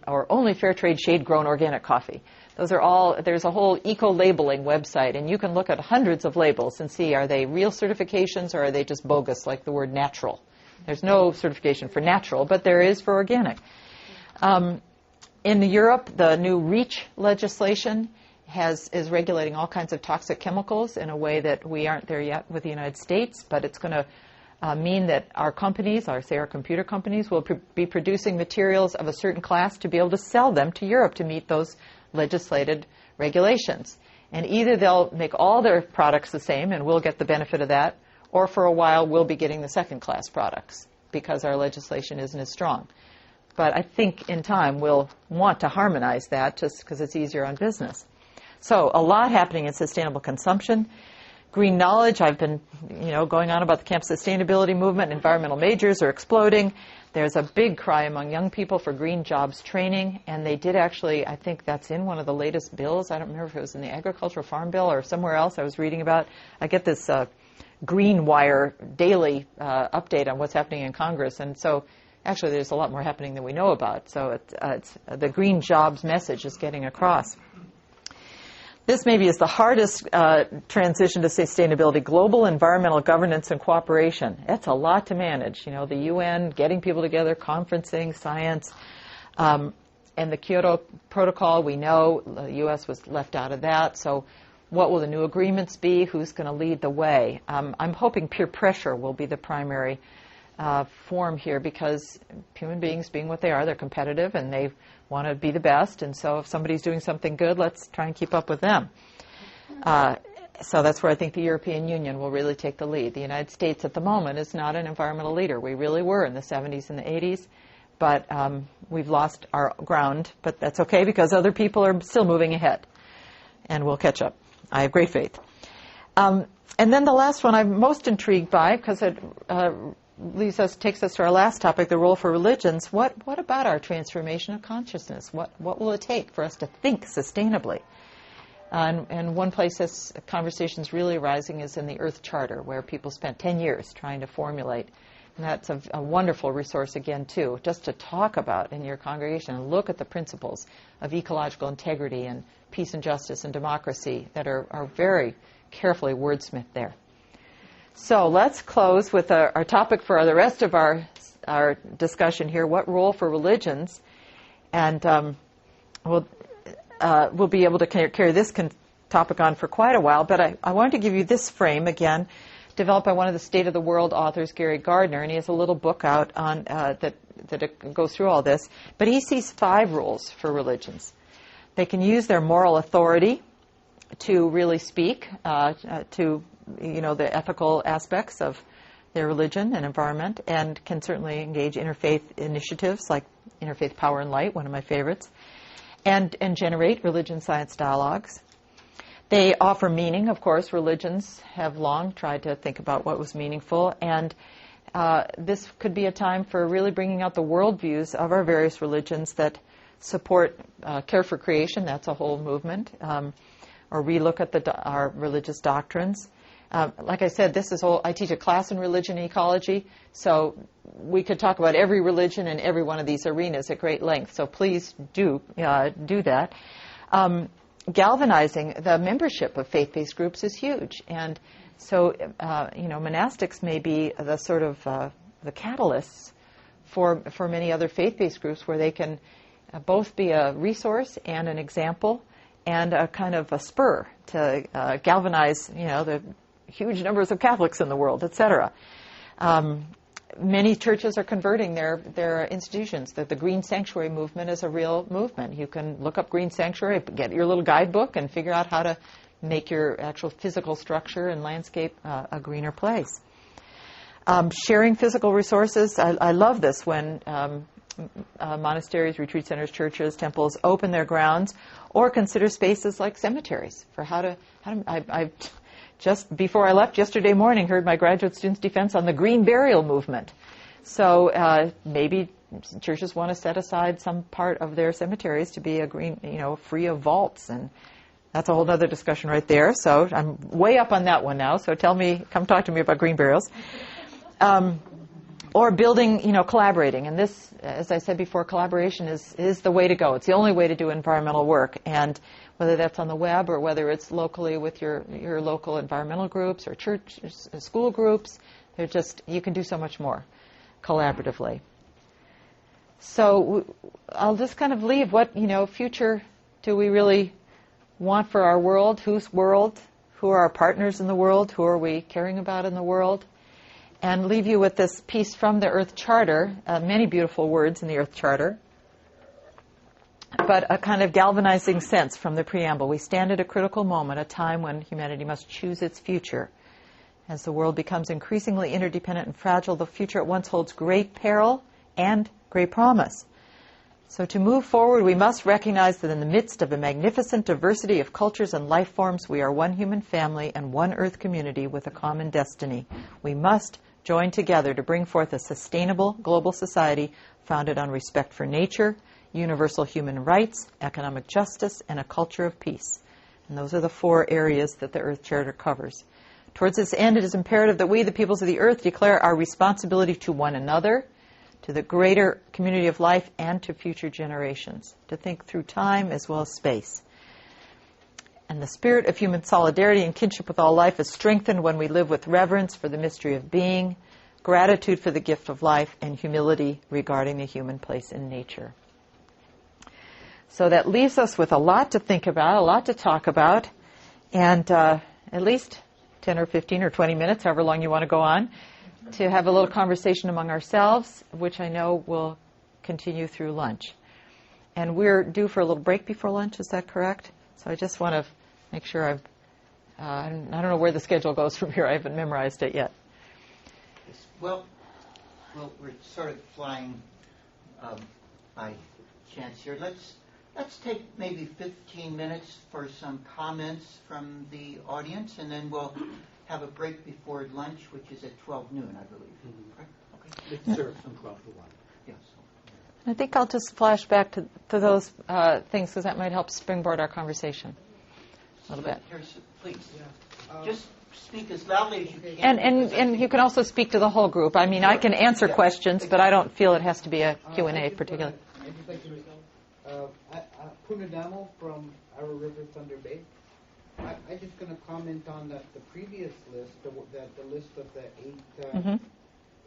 or only fair trade shade-grown organic coffee. Those are all, there's a whole eco-labeling website, and you can look at hundreds of labels and see, are they real certifications or are they just bogus, like the word natural? There's no certification for natural, but there is for organic. In Europe, the new REACH legislation is regulating all kinds of toxic chemicals in a way that we aren't there yet with the United States, but it's going to mean that our companies, our computer companies, will be producing materials of a certain class to be able to sell them to Europe to meet those legislated regulations. And either they'll make all their products the same and we'll get the benefit of that, or for a while we'll be getting the second-class products because our legislation isn't as strong. But I think in time we'll want to harmonize that just because it's easier on business. So a lot happening in sustainable consumption. Green knowledge, I've been going on about the campus sustainability movement. Environmental majors are exploding. There's a big cry among young people for green jobs training, and they did actually, I think that's in one of the latest bills. I don't remember if it was in the Agricultural Farm Bill or somewhere else I was reading about. I get this Green Wire daily update on what's happening in Congress, and so actually there's a lot more happening than we know about. So it's the green jobs message is getting across. This maybe is the hardest transition to sustainability, global environmental governance and cooperation. That's a lot to manage. The UN, getting people together, conferencing, science. And the Kyoto Protocol, we know the U.S. was left out of that. So what will the new agreements be? Who's going to lead the way? I'm hoping peer pressure will be the primary form here because human beings, being what they are, they're competitive and they want to be the best, and so if somebody's doing something good, let's try and keep up with them. So that's where I think the European Union will really take the lead. The United States at the moment is not an environmental leader. We really were in the 70s and the 80s, but we've lost our ground, but that's okay because other people are still moving ahead, and we'll catch up. I have great faith. And then the last one I'm most intrigued by, because it takes us to our last topic, the role for religions. What about our transformation of consciousness? What will it take for us to think sustainably? And one place this conversation's really rising is in the Earth Charter, where people spent 10 years trying to formulate. And that's a wonderful resource, again, too, just to talk about in your congregation and look at the principles of ecological integrity and peace and justice and democracy that are very carefully wordsmithed there. So let's close with our topic for the rest of our discussion here, what role for religions? And we'll be able to carry this topic on for quite a while, but I wanted to give you this frame, again, developed by one of the State of the World authors, Gary Gardner, and he has a little book out on that goes through all this. But he sees 5 rules for religions. They can use their moral authority to really speak to the ethical aspects of their religion and environment, and can certainly engage interfaith initiatives like Interfaith Power and Light, one of my favorites, and generate religion science dialogues. They offer meaning, of course. Religions have long tried to think about what was meaningful, and this could be a time for really bringing out the worldviews of our various religions that support care for creation. That's a whole movement. Or relook at our religious doctrines. Like I said, I teach a class in religion and ecology, so we could talk about every religion in every one of these arenas at great length. So please do that. Galvanizing the membership of faith-based groups is huge, and so monastics may be the sort of the catalysts for many other faith-based groups where they can both be a resource and an example and a kind of a spur to galvanize the huge numbers of Catholics in the world, etc. Many churches are converting their institutions. The Green Sanctuary movement is a real movement. You can look up Green Sanctuary, get your little guidebook, and figure out how to make your actual physical structure and landscape a greener place. Sharing physical resources. I love this when monasteries, retreat centers, churches, temples open their grounds or consider spaces like cemeteries for I just before I left yesterday morning heard my graduate students' defense on the green burial movement. So maybe churches want to set aside some part of their cemeteries to be a green, free of vaults, and that's a whole other discussion right there. So I'm way up on that one now. So come talk to me about green burials. Or building, collaborating. And this, as I said before, collaboration is the way to go. It's the only way to do environmental work. And whether that's on the web or whether it's locally with your local environmental groups or church, school groups, you can do so much more collaboratively. So I'll just kind of leave future do we really want for our world? Whose world? Who are our partners in the world? Who are we caring about in the world? And leave you with this piece from the Earth Charter, many beautiful words in the Earth Charter, but a kind of galvanizing sense from the preamble. We stand at a critical moment, a time when humanity must choose its future. As the world becomes increasingly interdependent and fragile, the future at once holds great peril and great promise. So to move forward, we must recognize that in the midst of a magnificent diversity of cultures and life forms, we are one human family and one Earth community with a common destiny. We must join together to bring forth a sustainable global society founded on respect for nature, universal human rights, economic justice, and a culture of peace. And those are the 4 areas that the Earth Charter covers. Towards this end, it is imperative that we, the peoples of the Earth, declare our responsibility to one another, to the greater community of life, and to future generations, to think through time as well as space. And the spirit of human solidarity and kinship with all life is strengthened when we live with reverence for the mystery of being, gratitude for the gift of life, and humility regarding the human place in nature. So that leaves us with a lot to think about, a lot to talk about, and at least 10 or 15 or 20 minutes, however long you want to go on, to have a little conversation among ourselves, which I know will continue through lunch. And we're due for a little break before lunch, is that correct? So I just want to make sure I don't know where the schedule goes from here. I haven't memorized it yet. Well, we're sort of flying by chance here. Let's take maybe 15 minutes for some comments from the audience, and then we'll have a break before lunch, which is at 12 noon, I believe. Mm-hmm. Right? Okay. It's served from 12 to 1. Yes. I think I'll just flash back to those things because that might help springboard our conversation a little bit. Please, just speak as loudly as you can. And you can also speak to the whole group. I mean, I can answer questions, but I don't feel it has to be a Q&A particularly. Punadamo from Arrow River Thunder Bay. I'm just going to comment on the previous list, the list of the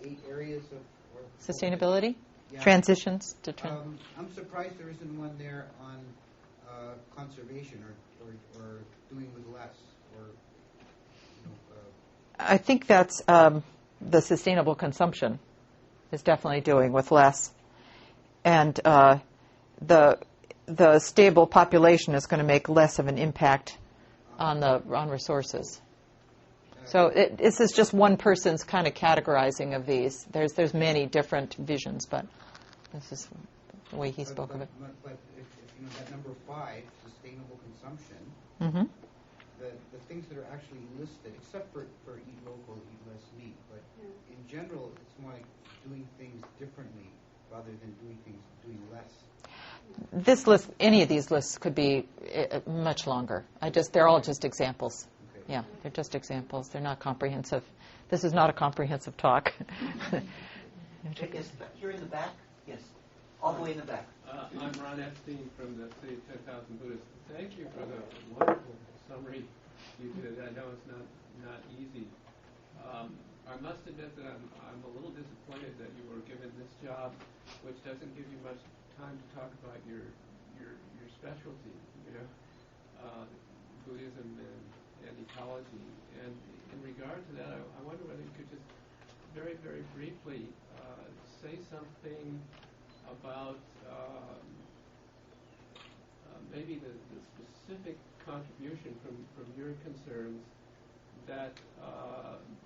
8 areas of Sustainability? Yeah. Transitions to I'm surprised there isn't one there on conservation or doing with less. I think that's the sustainable consumption is definitely doing with less. And the stable population is going to make less of an impact on resources. So this is just one person's kind of categorizing of these. There's many different visions, but this is the way he spoke of it. But if you know that number 5, sustainable consumption, Mm-hmm. the things that are actually listed, except for eat local, eat less meat, but in general, it's more like doing things differently rather than doing less. This list, any of these lists could be much longer. They're all just examples. Okay. Yeah, they're just examples. They're not comprehensive. This is not a comprehensive talk. Yes, here in the back. Yes, all the way in the back. I'm Ron Epstein from the City of 10,000 Buddhists. Thank you for the wonderful summary you did. I know it's not easy. I must admit that I'm a little disappointed that you were given this job, which doesn't give you much time to talk about your specialty, Buddhism and ecology. And in regard to that, I wonder whether you could just very, very briefly say something about maybe the specific contribution from your concerns that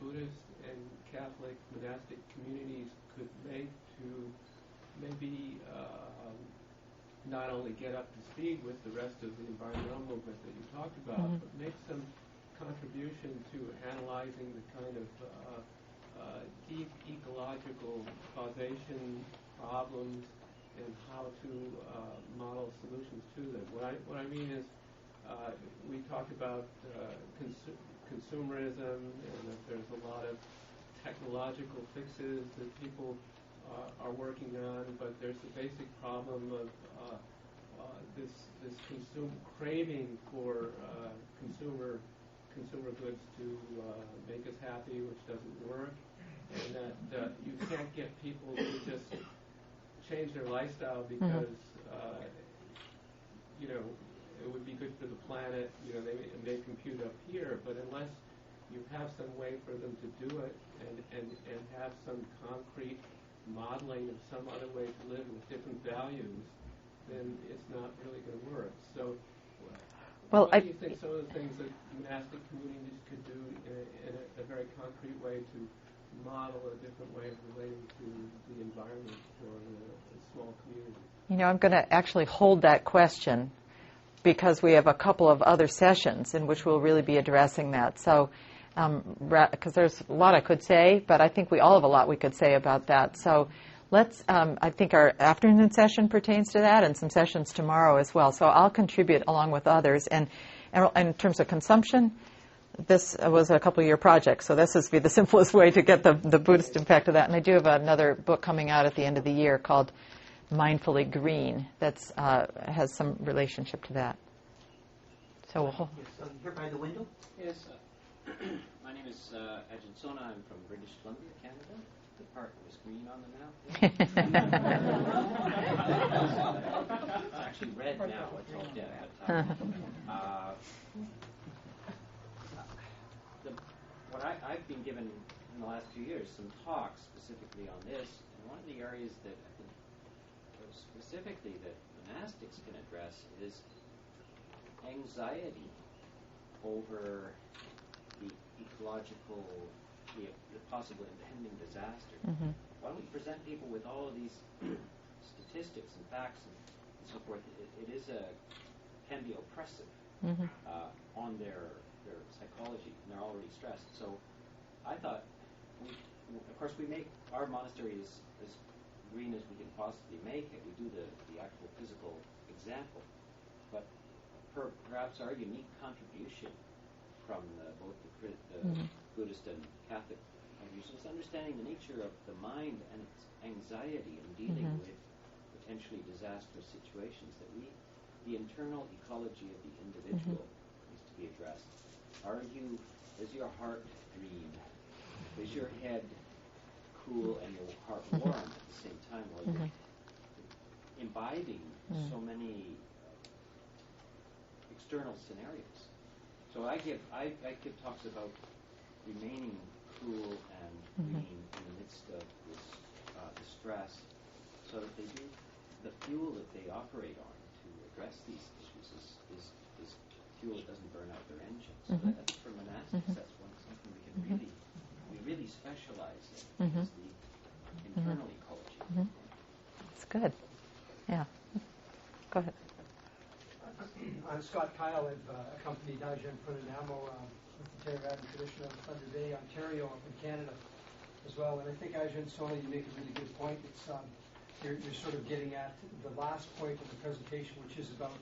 Buddhist and Catholic monastic communities could make to maybe not only get up to speed with the rest of the environmental movement that you talked about, but make some contribution to analyzing the kind of deep ecological causation problems and how to model solutions to them. What I mean is, we talked about consumerism, and that there's a lot of technological fixes that people are working on, but there's the basic problem of this craving for consumer goods to make us happy, which doesn't work, and that you can't get people to just change their lifestyle because it would be good for the planet. They compute up here, but unless you have some way for them to do it and have some concrete modeling of some other way to live with different values, then it's not really going to work. So, what do you think some of the things that monastic communities could do in a very concrete way to model a different way of relating to the environment for a small community? I'm going to actually hold that question because we have a couple of other sessions in which we'll really be addressing that. So, because there's a lot I could say, but I think we all have a lot we could say about that. So let's, I think our afternoon session pertains to that and some sessions tomorrow as well. So I'll contribute along with others. And in terms of consumption, this was a couple-year project, so this is the simplest way to get the Buddhist impact of that. And I do have another book coming out at the end of the year called Mindfully Green that has some relationship to that. So we'll Yes, here by the window. Yes, my name is Ajahn Sona. I'm from British Columbia, Canada. The part that was green on the map. It's actually red now. It's all dead. What I've been given in the last few years, some talks specifically on this, and one of the areas that I think specifically that monastics can address is anxiety over the ecological, the possible impending disaster. Why don't we present people with all of these statistics and facts and so forth? It can be oppressive on their psychology, and they're already stressed. So I thought, of course, we make our monastery as green as we can possibly make it. We do the actual physical example, but perhaps our unique contribution from both the Buddhist and Catholic contributions, understanding the nature of the mind and its anxiety in dealing with potentially disastrous situations, that the internal ecology of the individual needs to be addressed. Is your heart green? Is your head cool and your heart warm at the same time while you're imbibing so many external scenarios? So I give talks about remaining cool and green in the midst of this distress, so that they do the fuel that they operate on to address these issues is fuel that doesn't burn out their engines. So that's for monastics. That's something we really specialize in, is the internal ecology. That's good. Yeah. I'm Scott Kyle. I've accompanied Ajahn Pranamo with the Theravada tradition of Thunder Bay, Ontario, up in Canada as well. And I think Ajahn Sona, you make a really good point. It's you're sort of getting at the last point of the presentation, which is about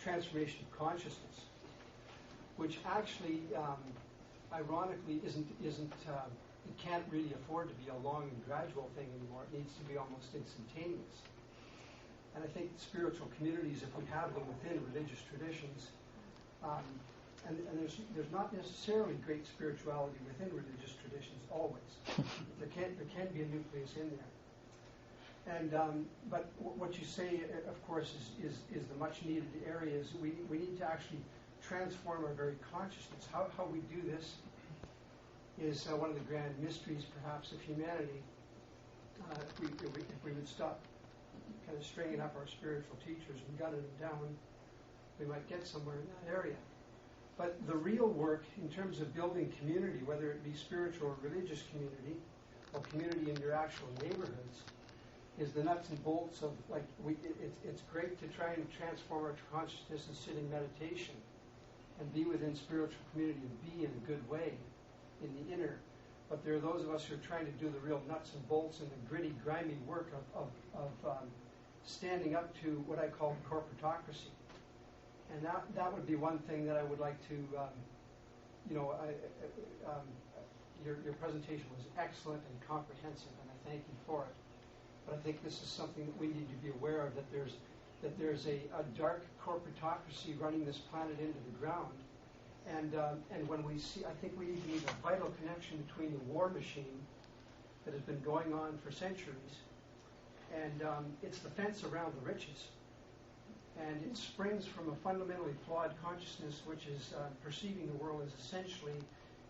transformation of consciousness, which actually, ironically, isn't it can't really afford to be a long and gradual thing anymore. It needs to be almost instantaneous. And I think spiritual communities, if we have them within religious traditions, and there's not necessarily great spirituality within religious traditions always. There can be a nucleus in there. And but what you say, of course, is the much needed areas. We need to actually transform our very consciousness. How we do this is one of the grand mysteries, perhaps, of humanity. If we would stop kind of stringing up our spiritual teachers and gunning them down, we might get somewhere in that area. But the real work in terms of building community, whether it be spiritual or religious community, or community in your actual neighborhoods, is the nuts and bolts of, like, it's great to try and transform our consciousness and sit in meditation and be within spiritual community and be in a good way in the inner. But there are those of us who are trying to do the real nuts and bolts and the gritty, grimy work of standing up to what I call corporatocracy. And that would be one thing that I would like to, your presentation was excellent and comprehensive, and I thank you for it. But I think this is something that we need to be aware of, that there's a dark corporatocracy running this planet into the ground. And when we see, I think we need to make a vital connection between the war machine that has been going on for centuries, and it's the fence around the riches. And it springs from a fundamentally flawed consciousness, which is perceiving the world as essentially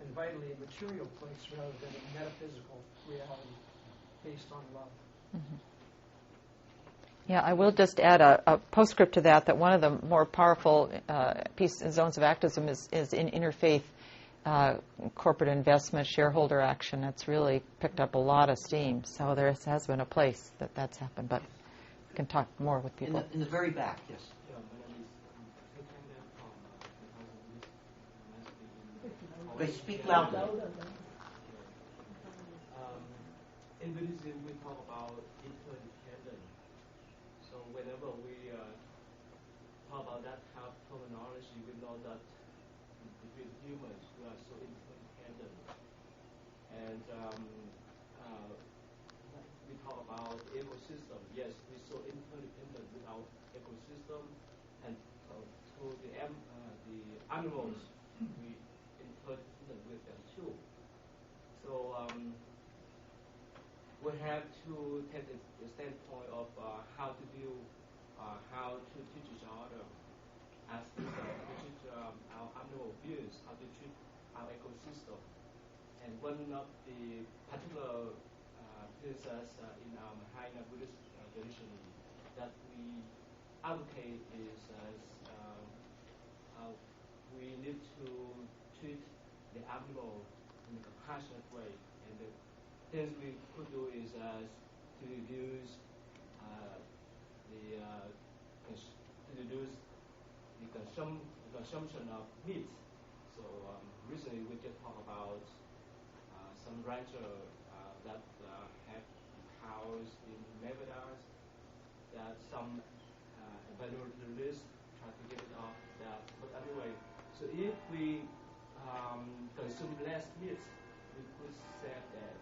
and vitally a material place rather than a metaphysical reality based on love. Mm-hmm. Yeah, I will just add a postscript to that one of the more powerful pieces and zones of activism is in interfaith corporate investment, shareholder action. It's really picked up a lot of steam. So there has been a place that's happened, but we can talk more with people. In the very back, yes. Okay, speak loudly. In Buddhism, we talk about interdependence. So whenever we talk about that kind of terminology, we know that between humans, we are so interdependent. And we talk about ecosystem. Yes, we're so interdependent with our ecosystem, and to the animals, we interdependent with them too. So we have to take the standpoint of how to view, how to teach each other, as to teach our animal beings, how to treat our ecosystem. And one of the particular precepts in our Mahayana Buddhist tradition that we advocate is we need to treat the animal in a compassionate way. And the things we could do is to reduce the consumption of meat. So recently we just talked about some rancher that have cows in Nevadas, that some environmentalists try to get it off that. But anyway, so if we consume less meat, we could say that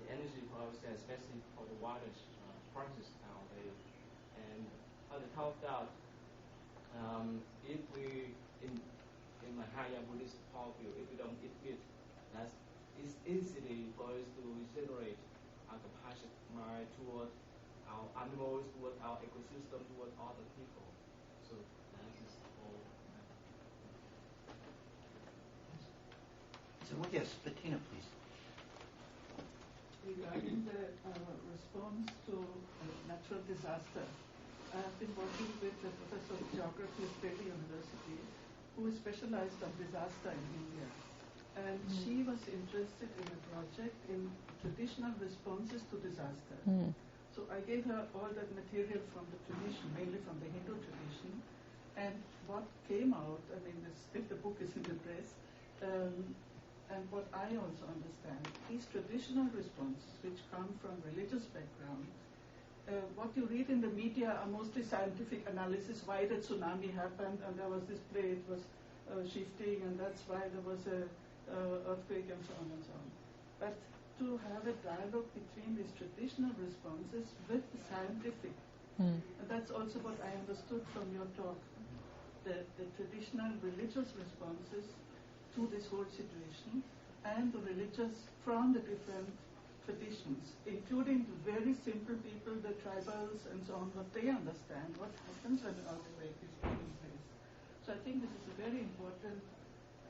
the energy for ourselves, especially for the water prices nowadays. And on the top of that, if we in Mahayana Buddhist point of view, if we don't eat meat, it's easily for us to generate a compassionate mind toward our animals, toward our ecosystem, toward other people. So that is all. So yes, Bettina, please. Regarding the response to natural disaster, I have been working with a professor of geography at Delhi University who is specialized on disaster in India. And she was interested in a project in traditional responses to disaster. So I gave her all that material from the tradition, mainly from the Hindu tradition, And what came out, I mean, if the book is in the press, and what I also understand, these traditional responses which come from religious background, what you read in the media are mostly scientific analysis, why the tsunami happened, and there was this plate was shifting, and that's why there was a earthquake, and so on and so on. But to have a dialogue between these traditional responses with the scientific, and that's also what I understood from your talk, the traditional religious responses to this whole situation, and the religious from the different traditions, including the very simple people, the tribals and so on, what they understand, what happens when an earthquake is taking place. So I think this is a very important,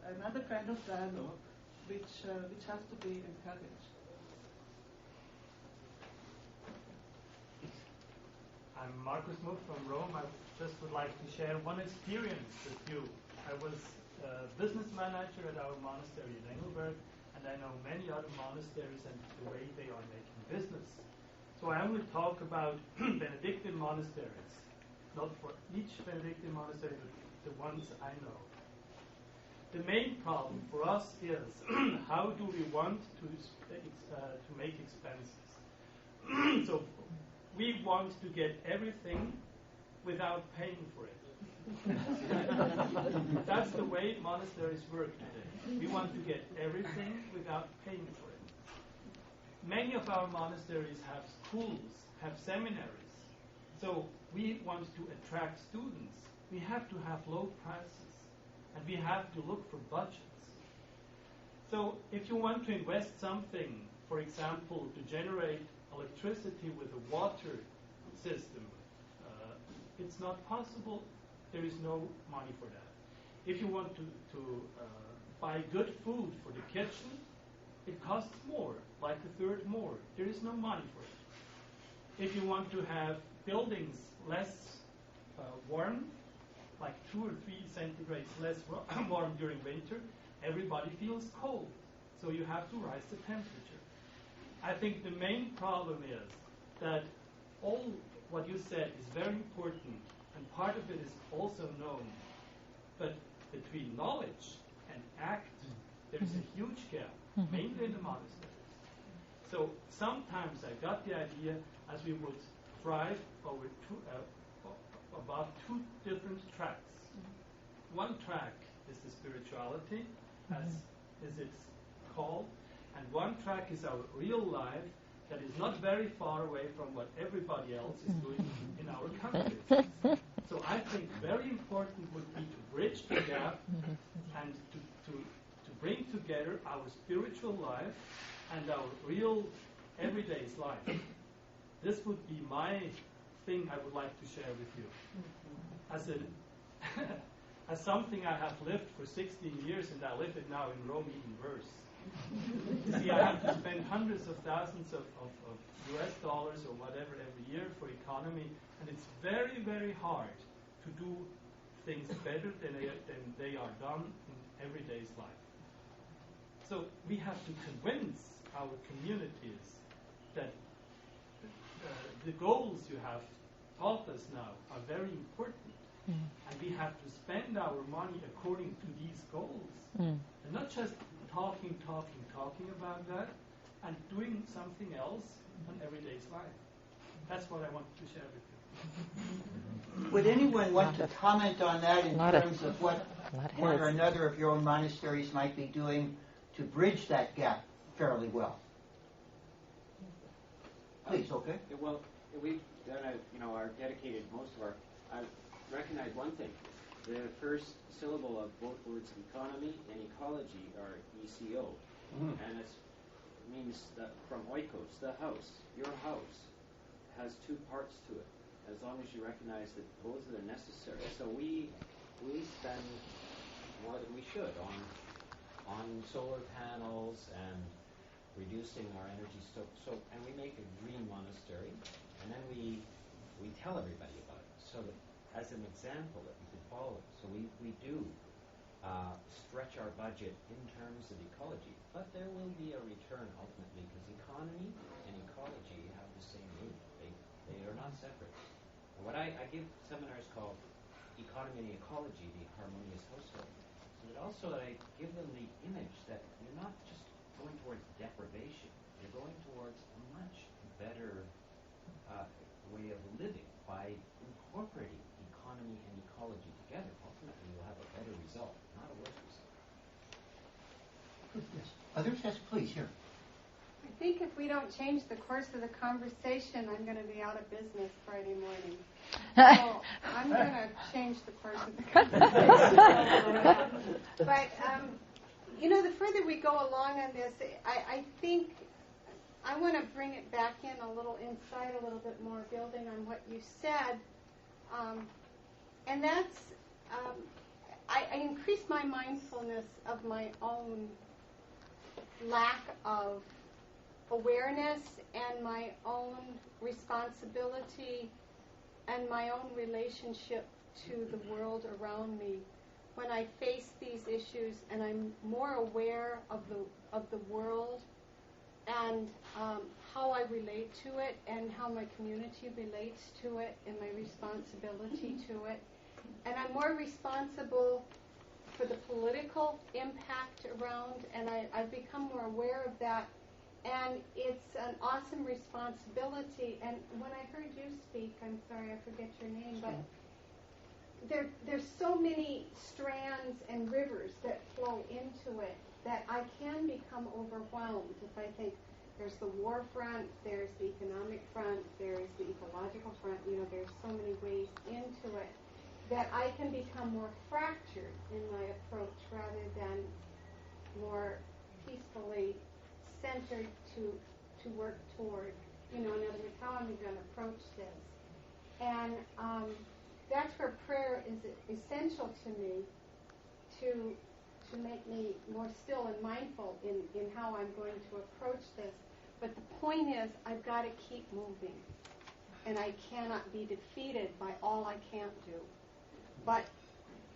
another kind of dialogue which has to be encouraged. I'm Marcus Muth from Rome. I just would like to share one experience with you. I was a business manager at our monastery in Engelberg, and I know many other monasteries and the way they are making business. So I only talk about Benedictine monasteries, not for each Benedictine monastery, but the ones I know. The main problem for us is how do we want to make expenses? So we want to get everything without paying for it. That's the way monasteries work today. We want to get everything without paying for it. Many of our monasteries have schools, have seminaries. So we want to attract students. We have to have low prices, and we have to look for budgets. So if you want to invest something, for example, to generate electricity with a water system, it's not possible. There is no money for that. If you want to buy good food for the kitchen, it costs more, like a third more. There is no money for it. If you want to have buildings less warm, like 2 or 3 centigrades less warm during winter, everybody feels cold. So you have to rise the temperature. I think the main problem is that all what you said is very important, and part of it is also known. But between knowledge and act, there is a huge gap, mainly in the monasteries. So sometimes I got the idea as we would thrive over about 2 different tracks. One track is the spirituality, as is it's called, and one track is our real life that is not very far away from what everybody else is doing in our countries. So I think very important would be to bridge the gap and to bring together our spiritual life and our real everyday life. This would be my thing I would like to share with you. As something I have lived for 16 years, and I live it now in Rome even worse. See, I have to spend hundreds of thousands of US dollars or whatever every year for economy, and it's very, very hard to do things better than they are done in everyday life. So we have to convince our communities that the goals you have taught us now are very important, and we have to spend our money according to these goals, and not just talking about that, and doing something else in everyday life. That's what I wanted to share with you. Would anyone want to comment on that in terms of what one or another of your own monasteries might be doing to bridge that gap fairly well? Please, okay. Well, we've done our dedicated most of our. I recognize one thing. The first syllable of both words, economy and ecology, are ECO, and it means that from oikos, the house. Your house has 2 parts to it. As long as you recognize that both are necessary. So we spend more than we should on solar panels and reducing our energy. So and we make a green monastery, and then we tell everybody about it. So that as an example that we can follow. So we do stretch our budget in terms of ecology, but there will be a return ultimately, because economy and ecology have the same root. They are not separate. And what I give seminars called economy and ecology, the harmonious household. So that also I give them the image that you're not just going towards deprivation, you're going towards a much better way of living by incorporating economy and ecology together. Ultimately, you'll have a better result, not a worse result. Yes. Others? Yes, please, here. I think if we don't change the course of the conversation, I'm going to be out of business Friday morning. So I'm going to change the course of the conversation. But, the further we go along on this, I think I want to bring it back in a little inside a little bit more, building on what you said. And that's, I increase my mindfulness of my own lack of awareness and my own responsibility and my own relationship to the world around me. When I face these issues and I'm more aware of the world and how I relate to it and how my community relates to it and my responsibility to it. And I'm more responsible for the political impact around, and I've become more aware of that. And it's an awesome responsibility. And when I heard you speak, I'm sorry, I forget your name, but there's so many strands and rivers that flow into it that I can become overwhelmed if I think there's the war front, there's the economic front, there's the ecological front, there's so many ways into it that I can become more fractured in my approach rather than more peacefully centered to work toward, in other words, how am I going to approach this? And that's where prayer is essential to me to make me more still and mindful in how I'm going to approach this. But the point is, I've got to keep moving. And I cannot be defeated by all I can't do. But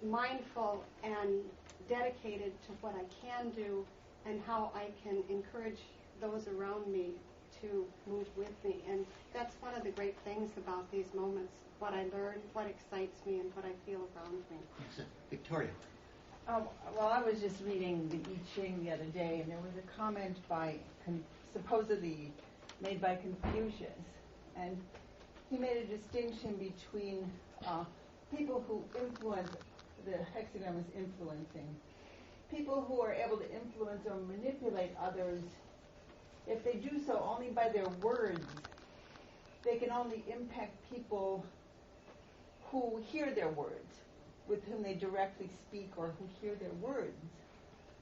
mindful and dedicated to what I can do and how I can encourage those around me to move with me. And that's one of the great things about these moments, what I learn, what excites me, and what I feel around me. Yes, Victoria. Well, I was just reading the I Ching the other day, and there was a comment supposedly made by Confucius, and he made a distinction between people who influence, the hexagram is influencing, people who are able to influence or manipulate others. If they do so only by their words, they can only impact people who hear their words, with whom they directly speak or who hear their words.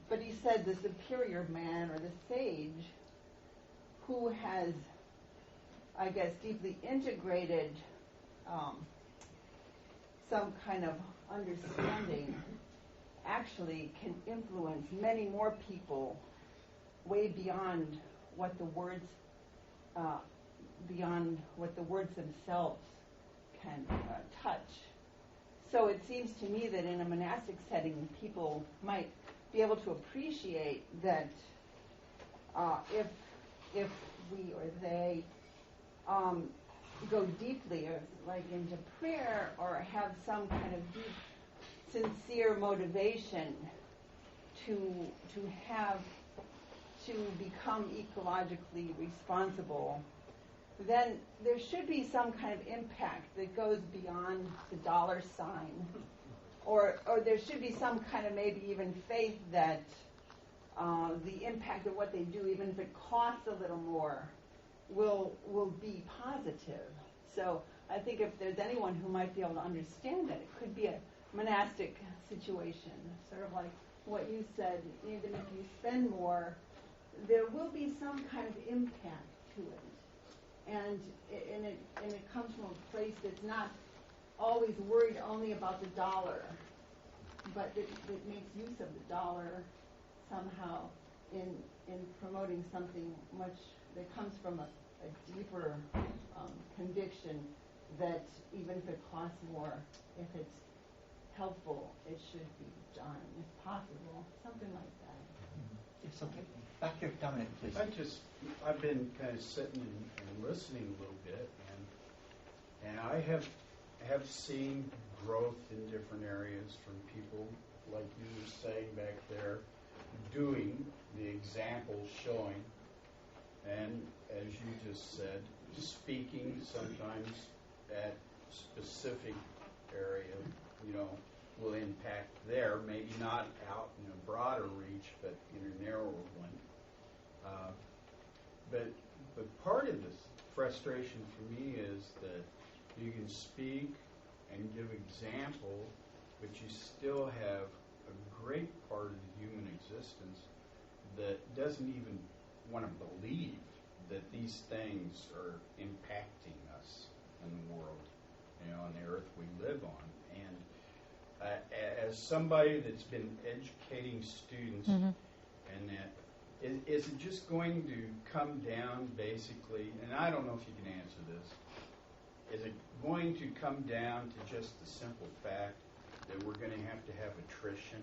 But he said the superior man or the sage who has, I guess, deeply integrated some kind of understanding actually can influence many more people way beyond what the words themselves can touch. So it seems to me that in a monastic setting, people might be able to appreciate that if we or they go deeply, or like into prayer, or have some kind of deep, sincere motivation to become ecologically responsible, then there should be some kind of impact that goes beyond the dollar sign, or there should be some kind of maybe even faith that the impact of what they do, even if it costs a little more, will be positive. So I think if there's anyone who might be able to understand that, it could be a monastic situation, sort of like what you said. Even if you spend more, there will be some kind of impact to it. And it comes from a place that's not always worried only about the dollar, but it makes use of the dollar somehow in promoting something much that comes from a deeper conviction that even if it costs more, if it's helpful, it should be done, if possible, something like that. It's okay. Back here, Dominic, please. I've been kind of sitting and listening a little bit, and I have have seen growth in different areas from people, like you were saying back there, doing, the example showing, and as you just said, speaking sometimes at specific area, will impact there, maybe not out in a broader reach, but in a narrower one. But part of this frustration for me is that you can speak and give example, but you still have a great part of the human existence that doesn't even want to believe that these things are impacting us in the world, on the earth we live on. And as somebody that's been educating students, and that, is it just going to come down basically, and I don't know if you can answer this, is it going to come down to just the simple fact that we're going to have attrition,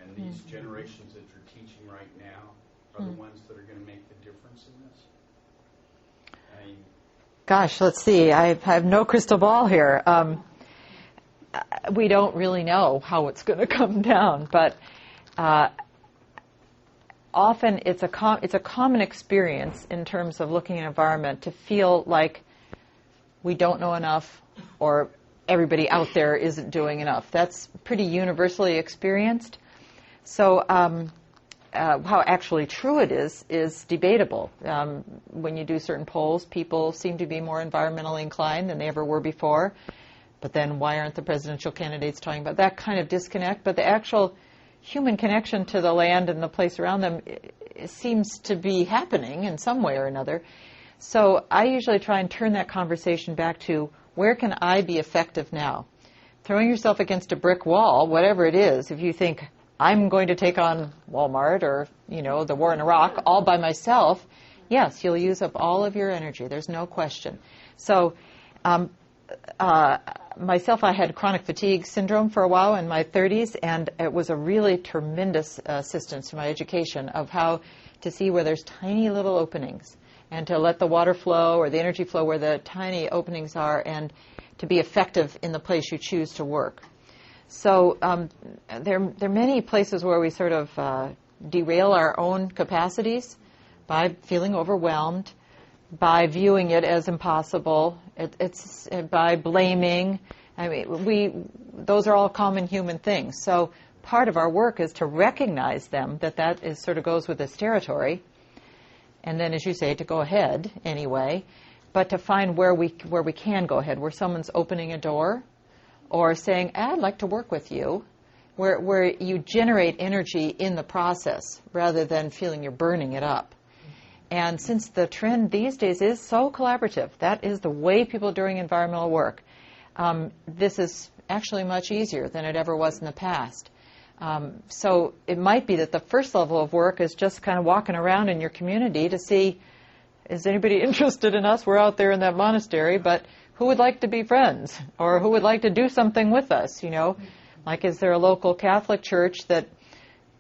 and these generations that you're teaching right now are the ones that are going to make the difference in this? Gosh, let's see. I have no crystal ball here. We don't really know how it's going to come down, but often it's a common experience in terms of looking at environment to feel like we don't know enough or everybody out there isn't doing enough. That's pretty universally experienced. So how actually true it is debatable. When you do certain polls, people seem to be more environmentally inclined than they ever were before. But then why aren't the presidential candidates talking about that kind of disconnect? But the actual human connection to the land and the place around them seems to be happening in some way or another. So I usually try and turn that conversation back to, where can I be effective now? Throwing yourself against a brick wall, whatever it is, if you think, I'm going to take on Walmart or, the war in Iraq all by myself, yes, you'll use up all of your energy. There's no question. So myself, I had chronic fatigue syndrome for a while in my 30s, and it was a really tremendous assistance to my education of how to see where there's tiny little openings and to let the water flow or the energy flow where the tiny openings are, and to be effective in the place you choose to work. So there are many places where we sort of derail our own capacities by feeling overwhelmed, by viewing it as impossible, it's by blaming. I mean, those are all common human things. So part of our work is to recognize them, that is sort of goes with this territory, and then, as you say, to go ahead anyway, but to find where we can go ahead, where someone's opening a door, or saying, I'd like to work with you, where you generate energy in the process rather than feeling you're burning it up. And since the trend these days is so collaborative, that is the way people are doing environmental work, this is actually much easier than it ever was in the past. So it might be that the first level of work is just kind of walking around in your community to see, is anybody interested in us? We're out there in that monastery, but who would like to be friends? Or who would like to do something with us, Like, is there a local Catholic church that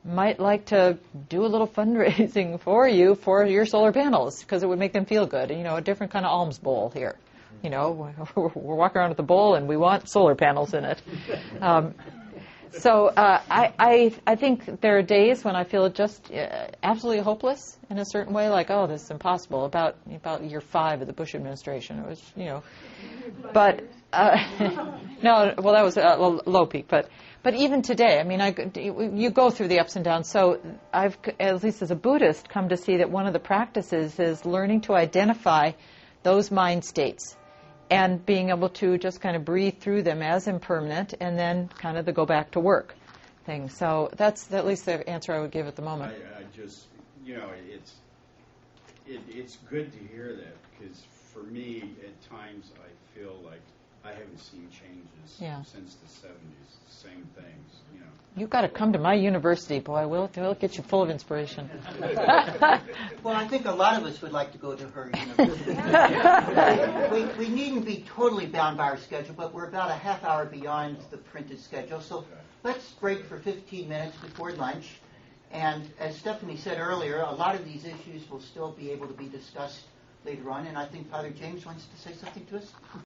might like to do a little fundraising for your solar panels, because it would make them feel good. A different kind of alms bowl here. We're walking around with a bowl and we want solar panels in it. So I think there are days when I feel just absolutely hopeless in a certain way, like, oh, this is impossible. About year 5 of the Bush administration, it was, but no, well, that was a low peak, but even today, I mean, you go through the ups and downs. So I've, at least as a Buddhist, come to see that one of the practices is learning to identify those mind states and being able to just kind of breathe through them as impermanent, and then kind of the go back to work thing. So that's at least the answer I would give at the moment. I just, it's good to hear that, because for me, at times, I feel like I haven't seen changes since the 70s. Same things, You've got to come to my university, boy. We'll get you full of inspiration. Well, I think a lot of us would like to go to her university. we needn't be totally bound by our schedule, but we're about a half hour beyond the printed schedule. So let's break for 15 minutes before lunch. And as Stephanie said earlier, a lot of these issues will still be able to be discussed later on. And I think Father James wants to say something to us.